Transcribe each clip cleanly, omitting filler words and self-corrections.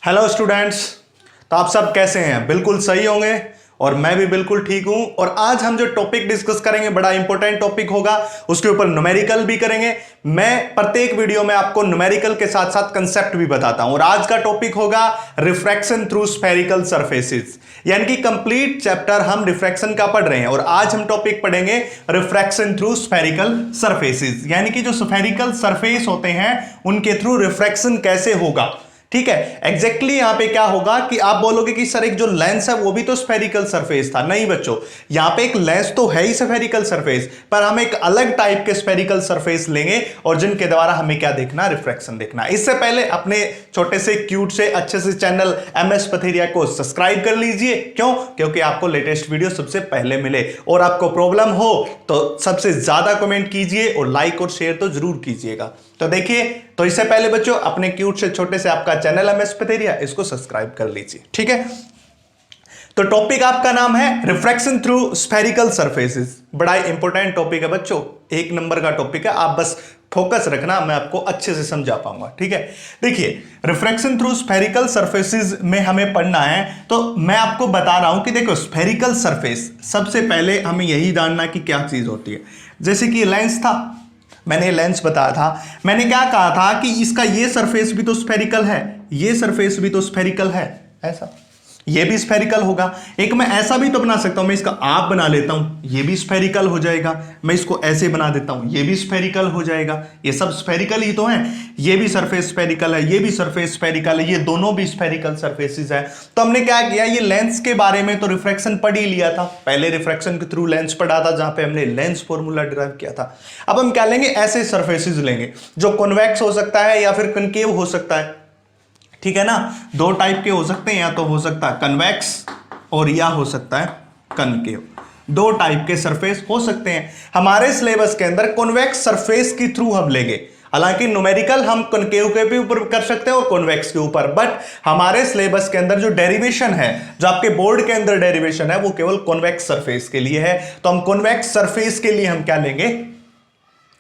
Hello students. तो आप सब कैसे हैं? बिल्कुल सही होंगे और मैं भी बिल्कुल ठीक हूं। और आज हम जो टॉपिक डिस्कस करेंगे बड़ा इंपॉर्टेंट टॉपिक होगा, उसके ऊपर न्यूमेरिकल भी करेंगे। मैं प्रत्येक वीडियो में आपको न्यूमेरिकल के साथ साथ कंसेप्ट भी बताता हूं। और आज का टॉपिक होगा रिफ्रैक्शन थ्रू स्फेरिकल सरफेसेस, यानी कि कंप्लीट चैप्टर हम रिफ्रैक्शन का पढ़ रहे हैं। और आज हम टॉपिक पढ़ेंगे रिफ्रैक्शन थ्रू स्फेरिकल सरफेसेस, यानी कि जो स्फेरिकल सरफेस होते हैं उनके थ्रू रिफ्रैक्शन कैसे होगा। ठीक है, एग्जैक्टली यहां पे क्या होगा कि आप बोलोगे कि सर एक जो लेंस है वो भी तो स्फेरिकल सरफेस था। नहीं बच्चों, यहां पे एक लेंस तो है ही स्फेरिकल सरफेस, पर हम एक अलग टाइप के स्फेरिकल सरफेस लेंगे और जिनके द्वारा हमें क्या देखना, रिफ्रैक्शन देखना। इससे पहले अपने छोटे से क्यूट से अच्छे से चैनल MS पथेरिया को सब्सक्राइब कर लीजिए। क्यों? क्योंकि आपको लेटेस्ट वीडियो सबसे पहले मिले। और आपको प्रॉब्लम हो तो सबसे ज्यादा कमेंट कीजिए और लाइक और शेयर तो जरूर कीजिएगा। तो देखिए, तो इससे पहले बच्चों अपने क्यूट से छोटे से आपका चैनल MS पथेरिया, इसको सब्सक्राइब कर लीजिए। ठीक है, तो टॉपिक आपका नाम है रिफ्रैक्शन थ्रू स्फेरिकल सरफेसेस। बड़ा इंपॉर्टेंट टॉपिक है बच्चों, 1 नंबर का टॉपिक है। आप बस फोकस रखना, मैं आपको अच्छे से समझा पाऊंगा। ठीक है, देखिए रिफ्रैक्शन थ्रू स्फेरिकल सरफेसेस में हमें पढ़ना है। तो मैं आपको बता रहा हूं कि देखो स्फेरिकल सरफेस, सबसे पहले हमें यही जानना कि क्या चीज होती है। जैसे कि लेंस था, मैंने लेंस बताया था, मैंने क्या कहा था कि इसका ये सरफेस भी तो स्फेरिकल है, ये सरफेस भी तो स्फेरिकल है, ऐसा ये भी स्फेरिकल होगा। एक मैं ऐसा भी तो बना सकता हूं, मैं इसका आप बना लेता हूं, ये भी स्फेरिकल हो जाएगा। मैं इसको ऐसे बना देता हूं, ये भी स्फेरिकल हो जाएगा। ये सब स्फेरिकल ही तो हैं। ये भी सरफेस स्फेरिकल है, ये भी सरफेस स्फेरिकल है, ये दोनों भी स्फेरिकल सरफेसेस है। तो हमने क्या किया, ये लेंस के बारे में तो रिफ्रैक्शन पढ़ ही लिया था, पहले रिफ्रैक्शन के थ्रू लेंस पढ़ा था जहां पे हमने लेंस फॉर्मूला डिराइव किया था। अब हम क्या लेंगे, ऐसे सरफेसेस लेंगे जो कॉन्वेक्स हो सकता है या फिर कनकेव हो सकता है। ठीक है ना, 2 टाइप के हो सकते हैं, या तो हो सकता है कन्वेक्स और या हो सकता है कनकेव। 2 टाइप के सरफेस हो सकते हैं। हमारे सिलेबस के अंदर कॉन्वेक्स सरफेस के थ्रू हम लेंगे। हालांकि न्यूमेरिकल हम कनकेव के भी ऊपर कर सकते हैं और कॉन्वेक्स के ऊपर, बट हमारे सिलेबस के अंदर जो डेरिवेशन है, जो आपके बोर्ड के अंदर डेरिवेशन है, वो केवल कॉन्वेक्स सरफेस के लिए है। तो हम कॉन्वेक्स सरफेस के लिए हम क्या लेंगे,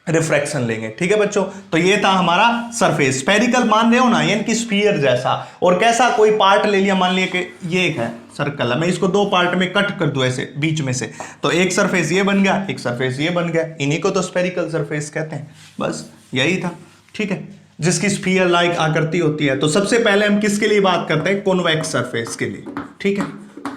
रिफ्रैक्शन लेंगे। ठीक है बच्चों, तो ये था हमारा सरफेस। स्फेरिकल मान रहे हो ना, यानी कि स्फीयर जैसा। और कैसा, कोई पार्ट ले लिया, मान लिया कि ये एक है सर्कल है, मैं इसको 2 पार्ट में कट कर दूं ऐसे बीच में से, तो एक सरफेस ये बन गया, एक सरफेस ये बन गया। इन्हीं को तो स्फेरिकल सरफेस कहते हैं। बस यही था। ठीक है, जिसकी स्फीयर लाइक आकृति होती है। तो सबसे पहले हम किसके लिए बात करते हैं, कॉन्वेक्स सरफेस के लिए। ठीक है,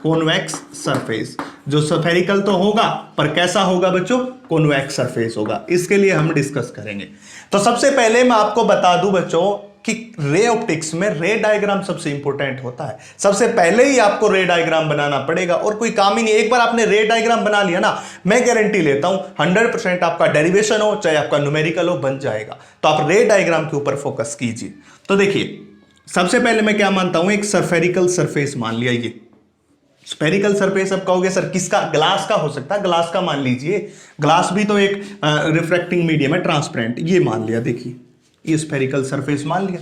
कॉन्वेक्स सरफेस जो स्फेरिकल तो होगा, पर कैसा होगा बच्चों, कॉन्वेक्स सरफेस होगा। इसके लिए हम डिस्कस करेंगे। तो सबसे पहले मैं आपको बता दूं बच्चों कि रे ऑप्टिक्स में रे डायग्राम सबसे इंपॉर्टेंट होता है। सबसे पहले ही आपको रे डायग्राम बनाना पड़ेगा और कोई काम ही नहीं। एक बार आपने रे डायग्राम बना लिया ना, मैं गारंटी लेता हूं 100% आपका डेरिवेशन हो चाहे आपका न्यूमेरिकल हो, बन जाएगा। तो आप रे डायग्राम के ऊपर फोकस कीजिए। तो देखिए, सबसे पहले मैं क्या मानता हूं, एक स्फेरिकल सरफेस मान लिया। ये स्फेरिकल सरफेस, अब कहोगे सर किसका, ग्लास का हो सकता है, ग्लास का मान लीजिए। ग्लास भी तो एक रिफ्रैक्टिंग मीडियम है, ट्रांसपेरेंट। ये मान लिया, देखिए ये स्फेरिकल सरफेस मान लिया।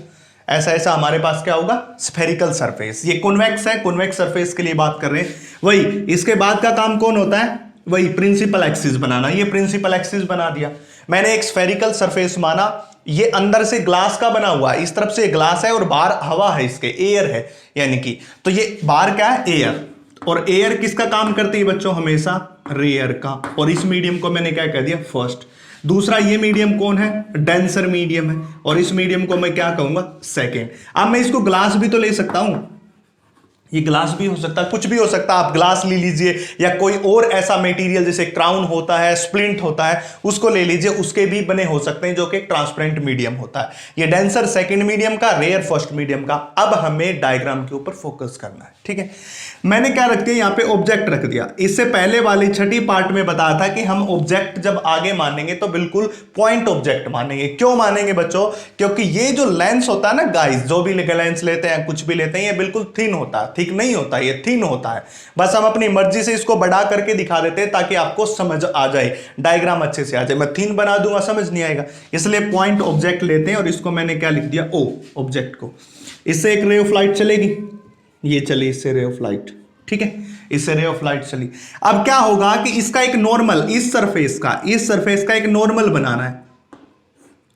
ऐसा ऐसा हमारे पास क्या होगा, स्फेरिकल सरफेस। ये कॉन्वेक्स है, कॉन्वेक्स सरफेस के लिए बात कर रहे हैं। वही इसके बाद का काम कौन होता है, वही प्रिंसिपल एक्सिस बनाना। ये प्रिंसिपल एक्सिस बना दिया मैंने। एक स्फेरिकल सरफेस माना, ये अंदर से ग्लास का बना हुआ है, इस तरफ से ग्लास है और बाहर हवा है, इसके एयर है, यानी कि तो ये बाहर क्या है, एयर। और एयर किसका काम करती है बच्चों, हमेशा रेयर का। और इस मीडियम को मैंने क्या कह दिया, फर्स्ट। दूसरा ये मीडियम कौन है, डेंसर मीडियम है, और इस मीडियम को मैं क्या कहूंगा, सेकेंड। अब मैं इसको ग्लास भी तो ले सकता हूं, ये ग्लास भी हो सकता है, कुछ भी हो सकता है। आप ग्लास ले लीजिए या कोई और ऐसा मटेरियल जैसे क्राउन होता है, स्प्लिंट होता है, उसको ले लीजिए, उसके भी बने हो सकते हैं, जो कि ट्रांसपेरेंट मीडियम होता है। ये डेंसर सेकंड मीडियम का, रेयर फर्स्ट मीडियम का। अब हमें डायग्राम के ऊपर फोकस करना है। ठीक है, मैंने क्या रख दिया, यहां पे ऑब्जेक्ट रख दिया। इससे पहले वाली छठी पार्ट में बताया था कि हम ऑब्जेक्ट जब आगे मानेंगे तो बिल्कुल पॉइंट ऑब्जेक्ट मानेंगे। क्यों मानेंगे बच्चों, क्योंकि ये जो लेंस होता है ना गाइस, जो भी लेंस लेते हैं, कुछ भी लेते हैं, ये बिल्कुल थिन होता है, थिक नहीं होता, ये थिन होता है। बस हम अपनी मर्जी से इसको बढ़ा करके दिखा देते हैं ताकि आपको समझ आ जाए, डायग्राम अच्छे से आ जाए। मैं थिन बना दूंगा, समझ नहीं आएगा, इसलिए पॉइंट ऑब्जेक्ट लेते हैं। और इसको मैंने क्या लिख दिया, ओ ऑब्जेक्ट को। इससे एक रे ऑफ लाइट चलेगी, ये चली इससे रे ऑफ लाइट। ठीक है, इससे रे ऑफ लाइट चली। अब क्या होगा कि इसका एक नॉर्मल, इस सरफेस का एक नॉर्मल बनाना है,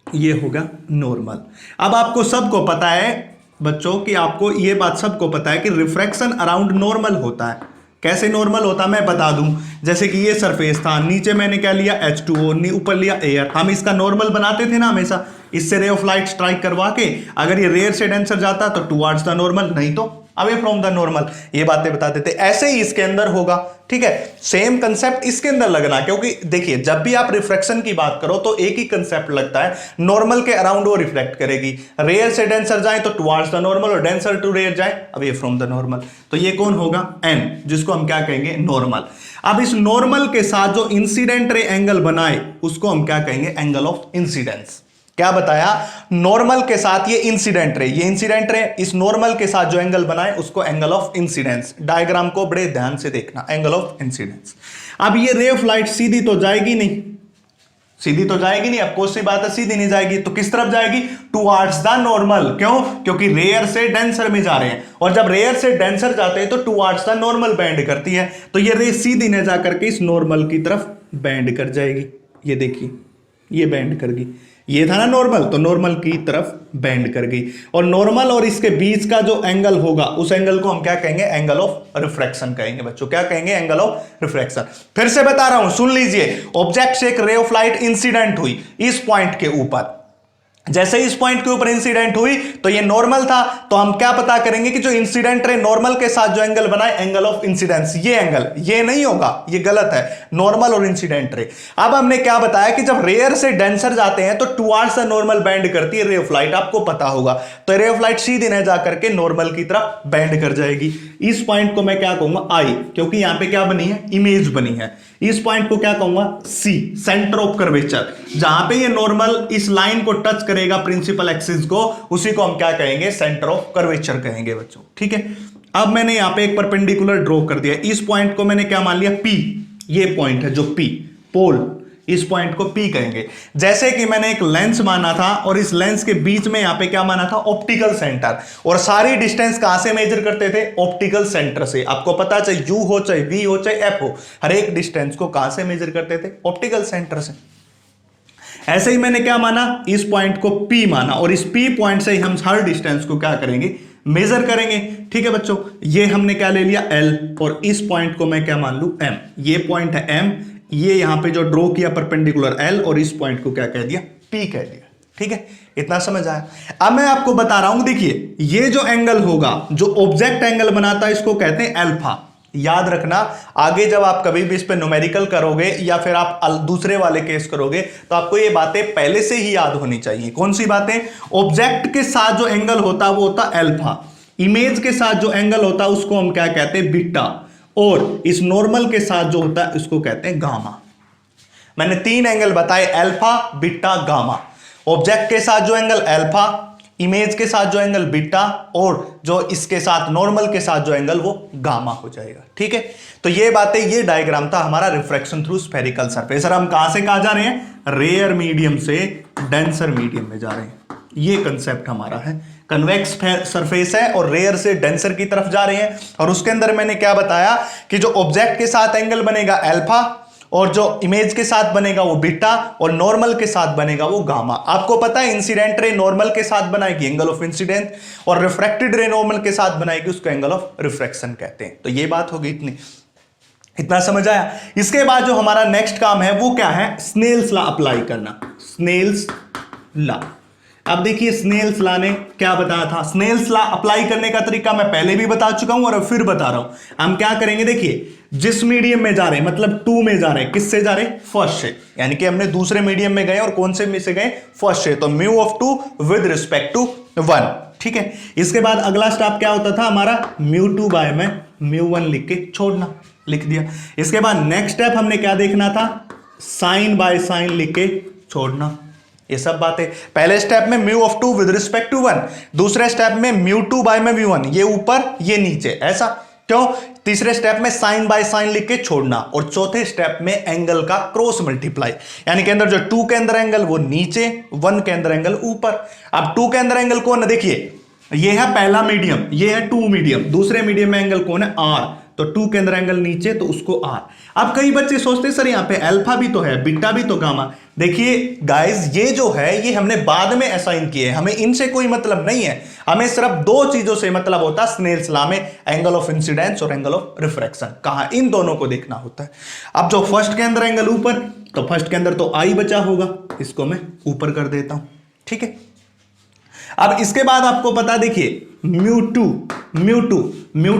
ये होगा नॉर्मल। अब आपको सबको पता है बच्चों कि आपको ये बात सबको पता है कि रिफ्रैक्शन अराउंड नॉर्मल होता है। कैसे नॉर्मल होता है मैं बता दूं। जैसे कि ये सरफेस था, नीचे मैंने क्या लिया H2O, ऊपर लिया एयर। हम इसका नॉर्मल बनाते थे ना हमेशा, इससे रे ऑफ लाइट स्ट्राइक करवा के। अगर ये रेयर से डेंसर जाता तो टुवर्ड्स द नॉर्मल, नहीं तो अवे फ्रॉम द नॉर्मल। ये बातें बताते थे। ऐसे ही इसके अंदर होगा, ठीक है। सेम कंसेप्ट इसके अंदर लगना, क्योंकि देखिए जब भी आप रिफ्रैक्शन की बात करो तो एक ही कंसेप्ट लगता है, नॉर्मल के अराउंड वो रिफ्लेक्ट करेगी। रेयर से डेंसर जाए तो टुवर्ड्स द नॉर्मल, और डेंसर टू रेयर जाए अवे फ्रॉम द नॉर्मल। तो ये कौन होगा? n, जिसको हम क्या कहेंगे? नॉर्मल। अब इस नॉर्मल के साथ जो इंसिडेंट रे एंगल बनाए उसको हम क्या कहेंगे? Angle of incidence. क्या बताया? नॉर्मल के साथ ये इंसिडेंट रे, ये इंसिडेंट रे, इस नॉर्मल के साथ जो एंगल बनाए उसको एंगल ऑफ इंसिडेंस। डायग्राम को बड़े ध्यान से देखना, एंगल ऑफ इंसिडेंस। अब ये रे ऑफ लाइट सीधी तो जाएगी नहीं, सीधी तो जाएगी नहीं, अफकोर्स सी बात है, सीधी नहीं जाएगी। तो किस तरफ जाएगी? Towards the normal. क्यों? क्योंकि रेयर से डेंसर में जा रहे हैं, और जब रेयर से डेंसर जाते हैं तो टुवर्ड्स द नॉर्मल बेंड करती है। तो ये रे सीधी न जाकर के इस नॉर्मल की तरफ बेंड कर जाएगी। ये देखिए, ये बेंड कर गई। ये था ना नॉर्मल, तो नॉर्मल की तरफ बेंड कर गई। और नॉर्मल और इसके बीच का जो एंगल होगा उस एंगल को हम क्या कहेंगे? एंगल ऑफ रिफ्रैक्शन कहेंगे बच्चों। क्या कहेंगे? Angle of refraction. फिर से बता रहा हूं, सुन लीजिए। ऑब्जेक्ट से एक रे ऑफ लाइट इंसिडेंट हुई इस पॉइंट के ऊपर। जैसे इस पॉइंट के ऊपर इंसिडेंट हुई तो ये नॉर्मल था, तो हम क्या पता करेंगे कि जो इंसिडेंट रे नॉर्मल के साथ जो एंगल बनाए, एंगल ऑफ इंसिडेंस। ये एंगल, ये नहीं होगा, ये गलत है, नॉर्मल और इंसिडेंट रे। अब हमने क्या बताया कि जब रेयर से डेंसर जाते हैं तो टुवर्ड्स द नॉर्मल बेंड करती है रे ऑफ लाइट, आपको पता होगा। तो रे ऑफ लाइट सीधी न जाकर के नॉर्मल की तरफ बेंड कर जाएगी। इस पॉइंट को मैं क्या कहूंगा? आई, क्योंकि यहां पे क्या बनी है? इमेज बनी है। इस पॉइंट को क्या कहूंगा? सी, सेंटर ऑफ कर्वेचर। जहां पे ये नॉर्मल इस लाइन को टच करेगा, प्रिंसिपल एक्सिस को, उसी को हम क्या कहेंगे? सेंटर ऑफ कर्वेचर कहेंगे बच्चों, ठीक है। अब मैंने यहां पे एक परपेंडिकुलर ड्रॉ कर दिया। इस पॉइंट को मैंने क्या मान लिया? पी। ये पॉइंट है जो पी, पोल, इस पॉइंट को पी कहेंगे। जैसे कि मैंने एक लेंस माना था और इस लेंस के बीच में यहां पे क्या माना था? Optical centre. और सारी डिस्टेंस कहां से मेजर करते थे? ऑप्टिकल सेंटर से। आपको पता, चाहे यू हो, चाहे वी हो, चाहे एफ हो, हर एक डिस्टेंस को कहां से मेजर करते थे? ऑप्टिकल सेंटर से। ऐसे ही मैंने क्या माना? इस पॉइंट को पी माना, और इस पी पॉइंट से ही हम हर डिस्टेंस को क्या करेंगे? मेजर करेंगे, ठीक है बच्चों। ये हमने क्या ले लिया? एल, और इस पॉइंट को मैं क्या मान लू? एम। ये पॉइंट है एम, ये यहां पे जो ड्रॉ किया परपेंडिकुलर एल, और इस पॉइंट को क्या कह दिया? पी कह दिया, ठीक है। इतना समझ आया? अब मैं आपको बता रहा हूं, देखिए ये जो एंगल होगा, जो ऑब्जेक्ट एंगल बनाता है, इसको कहते हैं अल्फा। याद रखना, आगे जब आप कभी भी इस पे न्यूमेरिकल करोगे या फिर आप दूसरे वाले केस करोगे तो आपको ये बातें पहले से ही याद होनी चाहिए। कौन सी बातें? ऑब्जेक्ट के साथ जो एंगल होता है वो होता है अल्फा। इमेज के साथ जो एंगल होता है उसको हम क्या कहते हैं? बीटा। और इस नॉर्मल के साथ जो होता है उसको कहते हैं गामा। मैंने 3 एंगल बताए, अल्फा, बीटा, गामा। ऑब्जेक्ट के साथ जो एंगल अल्फा, इमेज के साथ जो एंगल बीटा, और जो इसके साथ नॉर्मल के साथ जो एंगल वो गामा हो जाएगा, ठीक है। तो ये बातें, ये डायग्राम था हमारा रिफ्रैक्शन थ्रू स्फेरिकल सरफेस। और हम कहां से कहां जा रहे हैं? रेयर मीडियम से डेंसर मीडियम में जा रहे हैं। ये कंसेप्ट हमारा है। कन्वेक्स सरफेस है और रेयर से डेंसर की तरफ जा रहे हैं। और उसके अंदर मैंने क्या बताया कि जो ऑब्जेक्ट के साथ एंगल बनेगा अल्फा, और जो इमेज के साथ बनेगा वो बीटा, और नॉर्मल के साथ बनेगा वो गामा। आपको पता है इंसिडेंट रे नॉर्मल के साथ बनाएगी, एंगल ऑफ इंसिडेंट, और रिफ्रैक्टेड रे नॉर्मल के साथ बनाएगी, उसको एंगल ऑफ रिफ्रैक्शन कहते हैं। तो ये बात होगी इतनी। इतना समझ आया? इसके बाद जो हमारा नेक्स्ट काम है वो क्या है? स्नेल्स लॉ अप्लाई करना। Snell's law. अब देखिए स्नेल्स लॉ ने क्या बताया था। स्नेल्स लॉ अप्लाई करने का तरीका मैं पहले भी बता चुका हूं और अब फिर बता रहा हूं। हम क्या करेंगे? देखिए, जिस मीडियम में जा रहे हैं, मतलब 2 में जा रहे हैं, किससे जा रहे हैं? फर्स्ट से। यानी कि हमने दूसरे मीडियम में गए, और कौन से में से गए? फर्स्ट से। तो mu of 2 with respect to 1, ठीक है। इसके बाद अगला स्टेप क्या होता था हमारा? μ2 बाय में μ1 लिख के छोड़ना, लिख दिया। इसके बाद नेक्स्ट स्टेप हमने क्या देखना था? साइन बाय साइन लिख के छोड़ना। ये सब बातें पहले स्टेप में mu of 2 with respect to 1, दूसरे स्टेप में μ2 बाय में μ1, ये ऊपर ये नीचे, ऐसा क्यों? तीसरे स्टेप में साइन बाय साइन लिख के छोड़ना, और चौथे स्टेप में एंगल का क्रॉस मल्टीप्लाई। यानी के अंदर जो 2 के अंदर एंगल वो नीचे, 1 के अंदर एंगल ऊपर। अब 2 के अंदर एंगल कौन है? देखिए ये है पहला मीडियम, ये है 2 मीडियम, दूसरे मीडियम में एंगल कौन है? R। तो 2 के अंदर एंगल नीचे तो उसको आर। अब कई बच्चे सोचते हैं सर यहाँ पे अल्फा भी तो है, बीटा भी तो गामा। देखिए गाइस, ये जो है ये हमने बाद में असाइन किए हैं, हमें इनसे कोई मतलब नहीं है, हमें सिर्फ 2 चीजों से मतलब होता है स्नेल्स लॉ में, एंगल ऑफ इंसिडेंस और एंगल ऑफ रिफ्रैक्शन। कहां, इन दोनों को देखना होता है। अब जो फर्स्ट के अंदर एंगल ऊपर, तो फर्स्ट के अंदर तो आई बचा होगा, इसको मैं ऊपर कर देता हूं, ठीक है। अब इसके बाद आपको पता, देखिए म्यू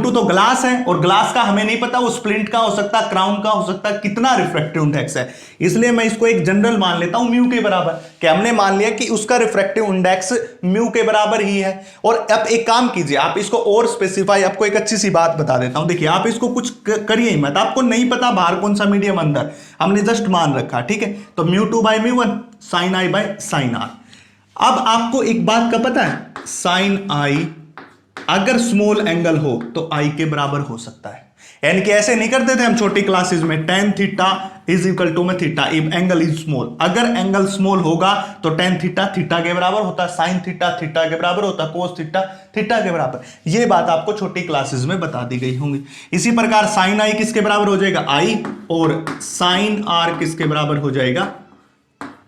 टू तो ग्लास है, और ग्लास का हमें नहीं पता वो स्प्लिंट का हो सकता, क्राउन का हो सकता, कितना रिफ्रैक्टिव इंडेक्स है, इसलिए मैं इसको एक जनरल मान लेता हूं म्यू के बराबर, कि हमने मान लिया कि उसका रिफ्रैक्टिव इंडेक्स म्यू के बराबर ही है। और अब एक काम कीजिए, आप इसको और स्पेसिफाई, आपको एक अच्छी सी बात बता देता हूं, देखिए आप इसको कुछ करिए ही मत, आपको नहीं पता बाहर कौन सा मीडियम अंदर, हमने जस्ट मान रखा, ठीक है। तो μ2/μ1 sin i sin r। अब आपको एक बात का पता है, साइन आई अगर स्मॉल एंगल हो तो आई के बराबर हो सकता है, यानी कि ऐसे नहीं करते थे हम छोटी क्लासेस में, tan theta is equal to में theta if angle is small. अगर एंगल स्मॉल होगा तो tan थीटा थीटा के बराबर होता है, sin थीटा थीटा के बराबर होता है, cos थीटा थीटा के बराबर। ये बात आपको छोटी क्लासेस में बता दी गई होंगी। इसी प्रकार sin i किसके बराबर हो जाएगा, i, और sin r किसके बराबर हो जाएगा,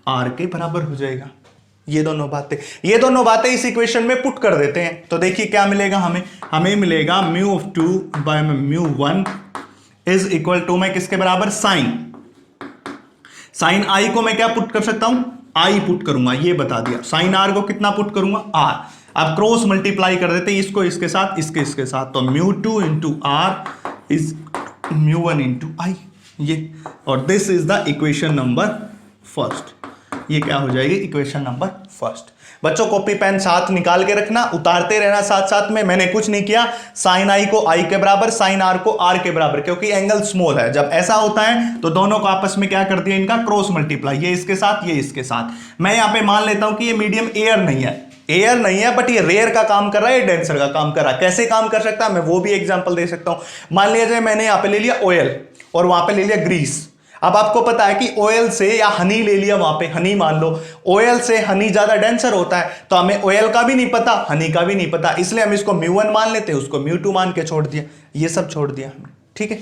r के बराबर हो जाएगा। ये दोनों बातें इस इक्वेशन में पुट कर देते हैं, तो देखिए क्या मिलेगा हमें मिलेगा μ2/μ1 इज इक्वल टू में किसके बराबर, साइन आई को मैं क्या पुट कर सकता हूं, आई पुट करूंगा, ये बता दिया। साइन आर को कितना पुट करूंगा, आर। अब क्रॉस मल्टीप्लाई कर देते हैं, इसको इसके साथ, इसके साथ, तो μ2 इंटू आर इज μ1 इंटू आई, ये, और this is the equation number first. ये क्या हो जाएगी, इक्वेशन नंबर फर्स्ट। बच्चों कॉपी पेन साथ निकाल के रखना, उतारते रहना साथ साथ में। मैंने कुछ नहीं किया, साइन आई को आई के बराबर, साइन आर को आर के बराबर, क्योंकि एंगल स्मॉल है। जब ऐसा होता है तो दोनों को आपस में क्या कर दिया, इनका क्रॉस मल्टीप्लाई, ये इसके साथ ये इसके साथ। मैं यहां पे मान लेता हूं कि ये मीडियम एयर नहीं है, बट ये रेयर का काम कर रहा है, डेंसर का काम कर रहा है। कैसे काम कर सकता है, मैं वो भी एग्जांपल दे सकता हूं। मान लिया जाए मैंने यहां पे ले लिया ऑयल और वहां पे ले लिया ग्रीस। अब आपको पता है कि ऑयल से, या हनी ले लिया, वहां पे हनी मान लो, ऑयल से हनी ज्यादा डेंसर होता है, तो हमें ऑयल का भी नहीं पता, हनी का भी नहीं पता, इसलिए हम इसको μ1 मान लेते हैं, उसको μ2 मान के छोड़ दिया, ये सब छोड़ दिया हमने, ठीक है।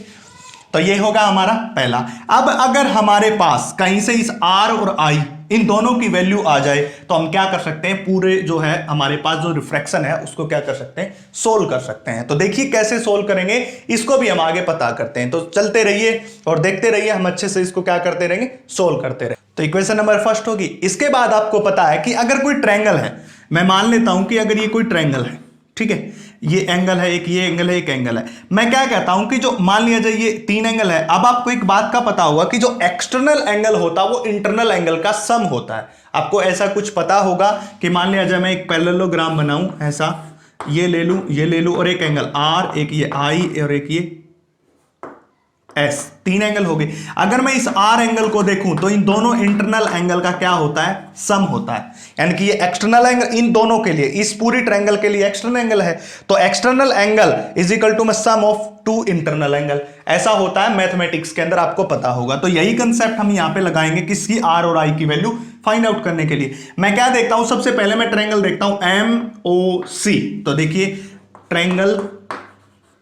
तो ये होगा हमारा पहला। अब अगर हमारे पास कहीं से इस R और I इन दोनों की वैल्यू आ जाए तो हम क्या कर सकते हैं, पूरे जो है हमारे पास जो रिफ्रैक्शन है उसको क्या कर सकते हैं, सोल्व कर सकते हैं। तो देखिए कैसे सोल्व करेंगे, इसको भी हम आगे पता करते हैं। तो चलते रहिए और देखते रहिए, हम अच्छे से इसको क्या करते रहेंगे, सोल्व करते रहेंगे। तो इक्वेशन नंबर फर्स्ट होगी। इसके बाद आपको पता है कि अगर कोई ट्रायंगल है, मैं मान लेता हूं कि अगर ये कोई ट्रायंगल है, ठीक है, ये एंगल है एक, ये एंगल है एक, एंगल है, मैं क्या कहता हूं कि जो मान लिया जाए ये 3 एंगल है। अब आपको एक बात का पता होगा कि जो एक्सटर्नल एंगल होता है वो इंटरनल एंगल का सम होता है। आपको ऐसा कुछ पता होगा कि मान लिया जाए मैं एक पैरेललोग्राम बनाऊं, ऐसा ये ले लूं और एक एंगल R, एक ये I और एक ये S, 3 एंगल हो गए। अगर मैं इस R एंगल को देखूं तो इन दोनों इंटरनल एंगल का क्या होता है, सम होता है। यानी कि ये एक्सटर्नल एंगल इन दोनों के लिए, इस पूरी ट्रायंगल के लिए एक्सटर्नल एंगल है, तो external angle is equal to sum of 2 internal angle. ऐसा होता है मैथमेटिक्स के अंदर, आपको पता होगा। तो यही कंसेप्ट हम यहां पे लगाएंगे किसकी, R और I की वैल्यू फाइंड आउट करने के लिए। मैं क्या देखता हूं, सबसे पहले मैं ट्रायंगल देखता हूं MOC। तो देखिए ट्रायंगल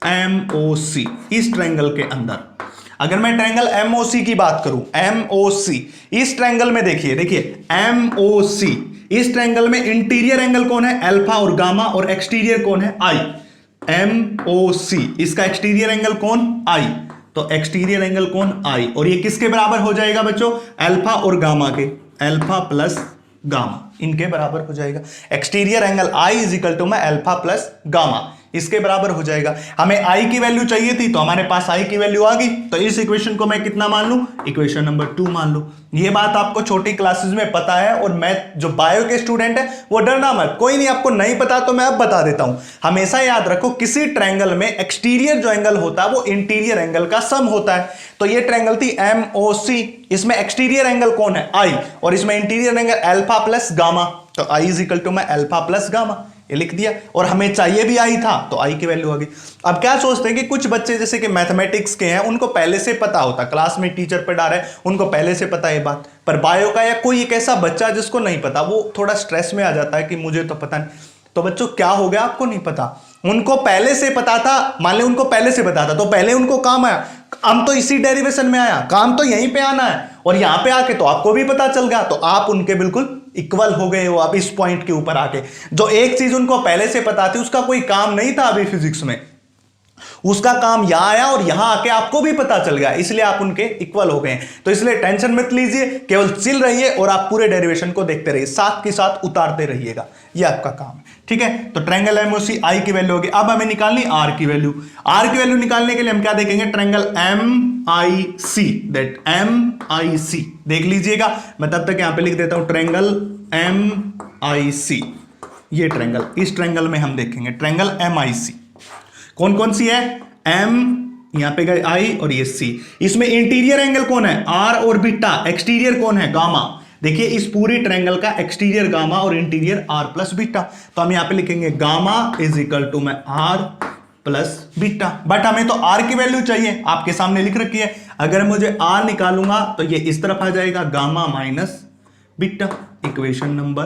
MOC, इस ट्रायंगल के अंदर अगर मैं ट्रायंगल MOC की बात करूं, MOC इस ट्रायंगल में देखिए MOC इस ट्रायंगल में इंटीरियर एंगल कौन है, अल्फा और गामा, और एक्सटीरियर कौन है, I। MOC इसका एक्सटीरियर एंगल कौन, I, तो एक्सटीरियर एंगल कौन, I, और ये किसके बराबर हो जाएगा बच्चों, अल्फा और गामा के, अल्फा प्लस गामा इनके बराबर हो जाएगा। Exterior angle I is equal to में अल्फा प्लस गामा, इसके बराबर हो जाएगा। हमें I की वैल्यू चाहिए थी तो हमारे पास I की वैल्यू आ गई, तो इस इक्वेशन को मैं कितना मान लूं, इक्वेशन नंबर 2 मान लूं। ये बात आपको छोटी क्लासेस में पता है, और मैं जो बायो के स्टूडेंट है वो डरना मत, कोई नहीं, आपको नहीं पता तो मैं अब बता देता हूं। हमेशा याद रखो किसी ट्रायंगल में एक्सटीरियर जो एंगल होता है वो इंटीरियर एंगल का सम होता है। तो ये ट्रायंगल थी MOC, इसमें एक्सटीरियर एंगल कौन है, I, और इसमें interior angle alpha plus gamma, तो I इज इक्वल टू में अल्फा प्लस गामा, ये लिख दिया। और हमें चाहिए भी I था तो I की वैल्यू आ गई। अब क्या सोचते हैं कि कुछ बच्चे जैसे कि मैथमेटिक्स के हैं उनको पहले से पता होता, क्लास में टीचर पढ़ा रहे हैं उनको पहले से पता है बात, पर बायो का या कोई एक ऐसा बच्चा जिसको नहीं पता, वो थोड़ा स्ट्रेस में आ जाता है कि मुझे तो पता नहीं। तो बच्चों क्या हो गया आपको नहीं पता, उनको पहले से पता था, मान ले उनको पहले से पता था तो पहले उनको काम आया, हम तो इसी डेरिवेशन में आया, काम तो यहीं पे आना है और यहां पे आके तो आपको भी पता चल गया, तो आप उनके बिल्कुल इक्वल हो गए हो आप इस पॉइंट के ऊपर आके। जो एक चीज उनको पहले से पता थी उसका कोई काम नहीं था अभी फिजिक्स में, उसका काम यहां आया और यहां आके आपको भी पता चल गया, इसलिए आप उनके इक्वल हो गए। तो इसलिए टेंशन मत लीजिए, केवल चिल रहिए और आप पूरे डेरिवेशन को देखते रहिए, साथ के साथ उतारते रहिएगा, ये आपका काम है, ठीक है। तो ट्रायंगल एमओसी आई की वैल्यू होगी, अब हमें निकालनी आर की वैल्यू। आर की वैल्यू निकालने के लिए हम क्या देखेंगे, triangle M I C, that M I C देख लीजिएगा। मैं तब तक यहां पे लिख देता हूं ट्रायंगल एम आई सी, ये ट्रायंगल, इस ट्रायंगल में हम देखेंगे ट्रायंगल एम आई सी। कौन कौन सी है, एम यहां पे गए आई और ये सी। इसमें इंटीरियर एंगल कौन है, आर और बीटा, एक्सटीरियर कौन है, गामा। देखिए इस पूरी ट्रायंगल का एक्सटीरियर गामा और इंटीरियर आर प्लस बीटा, तो हम यहां पे लिखेंगे गामा इज इक्वल टू में आर प्लस बीटा। बट हमें तो आर की वैल्यू चाहिए, आपके सामने लिख रखी है, अगर मुझे आर निकालूंगा तो ये इस तरफ आ जाएगा, gamma minus beta, equation number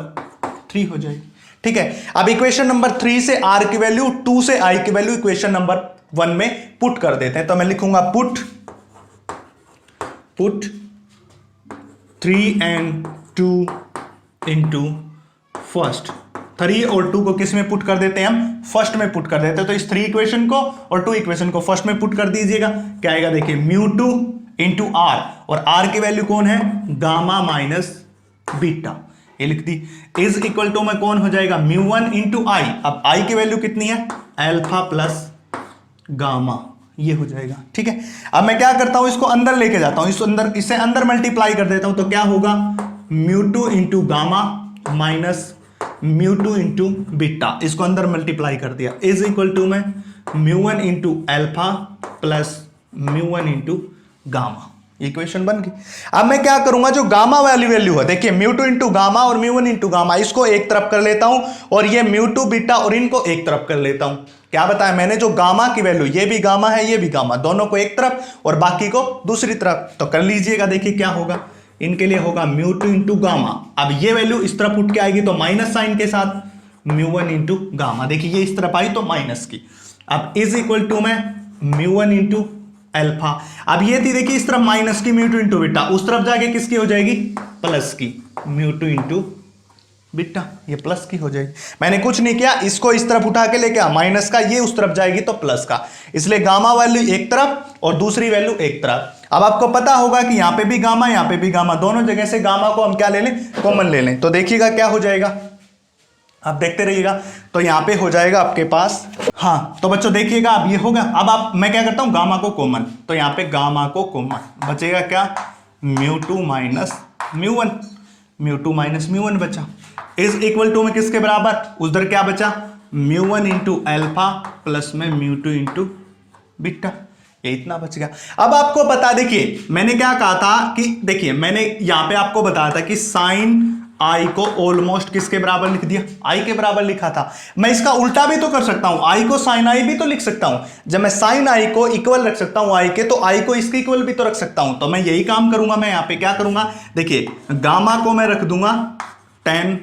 3 हो जाएगी, ठीक है। अब इक्वेशन नंबर 3 से आर की वैल्यू, 2 से आई की वैल्यू इक्वेशन नंबर 1 में पुट कर देते हैं। तो मैं लिखूंगा पुट 3 and 2 into फर्स्ट। 3 और 2 को किस में पुट कर देते हैं, हम फर्स्ट में पुट कर देते हैं। तो इस 3 इक्वेशन को और 2 इक्वेशन को फर्स्ट में पुट कर दीजिएगा, क्या आएगा देखिए, μ2 इंटू आर, और आर की वैल्यू कौन है, गामा माइनस बीटा, ये लिख दी, इज इक्वल टू में कौन हो जाएगा, μ1 इंटू आई। अब आई की वैल्यू कितनी है, अल्फा प्लस गामा, ये हो जाएगा, ठीक है। अब मैं क्या करता हूं, इसको अंदर लेके जाता हूं, इसे अंदर मल्टीप्लाई कर देता हूं, तो क्या होगा, μ2 into gamma minus μ2 into beta, इसको अंदर मल्टीप्लाई कर दिया, इज इक्वल टू में μ1 into alpha plus μ1 into gamma, equation बन गई। अब मैं क्या करूंगा, जो गामा वाली वैल्यू है, देखिए μ2 इंटू गामा और μ1 इंटू गामा, इसको एक तरफ कर लेता हूं और ये μ2 बीटा और इनको एक तरफ कर लेता हूं। क्या बताया मैंने, जो गामा की वैल्यू, ये भी गामा है ये भी गामा, दोनों को एक तरफ और बाकी को दूसरी तरफ, तो कर लीजिएगा। देखिए क्या होगा, इनके लिए होगा μ2 इंटू गामा, अब ये वैल्यू इस तरफ उठ के आएगी तो माइनस साइन के साथ μ1 इंटू गामा, देखिए ये इस तरफ आई तो माइनस की, अब इज इक्वल टू में μ1 इंटू अल्फा। अब ये थी देखिए इस तरफ माइनस की μ2 इंटू बीटा, उस तरफ जाके किसकी हो जाएगी, प्लस की μ2 इंटू बीटा, ये प्लस की हो जाएगी। मैंने कुछ नहीं किया, इसको इस तरफ उठा के लेके आ, माइनस का ये उस तरफ जाएगी तो प्लस का, इसलिए गामा वैल्यू एक तरफ और दूसरी वैल्यू एक तरफ। अब आपको पता होगा कि यहां पे भी गामा यहां पे भी गामा, दोनों जगह से गामा को हम क्या ले लें, कॉमन ले लें। तो देखिएगा क्या हो जाएगा, आप देखते रहिएगा। तो यहां पे हो जाएगा आपके पास, हाँ तो बच्चों देखिएगा अब ये होगा। अब आप, मैं क्या करता हूं, गामा को कॉमन, तो यहां पे गामा को कॉमन बचेगा क्या, μ2 माइनस μ1, μ2 माइनस μ1 बचा, इज इक्वल टू में किसके बराबर, उधर क्या बचा, μ1 इंटू अल्फा प्लस में μ2 इंटू बीटा, ये इतना बच गया। अब आपको बता, देखिए मैंने क्या कहा था कि, देखिए मैंने यहां पे आपको बताया था कि साइन आई को ऑलमोस्ट किसके बराबर लिख दिया, आई के बराबर लिखा था। मैं इसका उल्टा भी तो कर सकता हूं, आई को साइन आई भी तो लिख सकता हूं। जब मैं साइन आई को इक्वल रख सकता हूं आई के, तो आई को इसके इक्वल भी तो रख सकता हूं। तो मैं यही काम करूंगा, मैं यहां पे क्या करूंगा, देखिए गामा को मैं रख दूंगा tan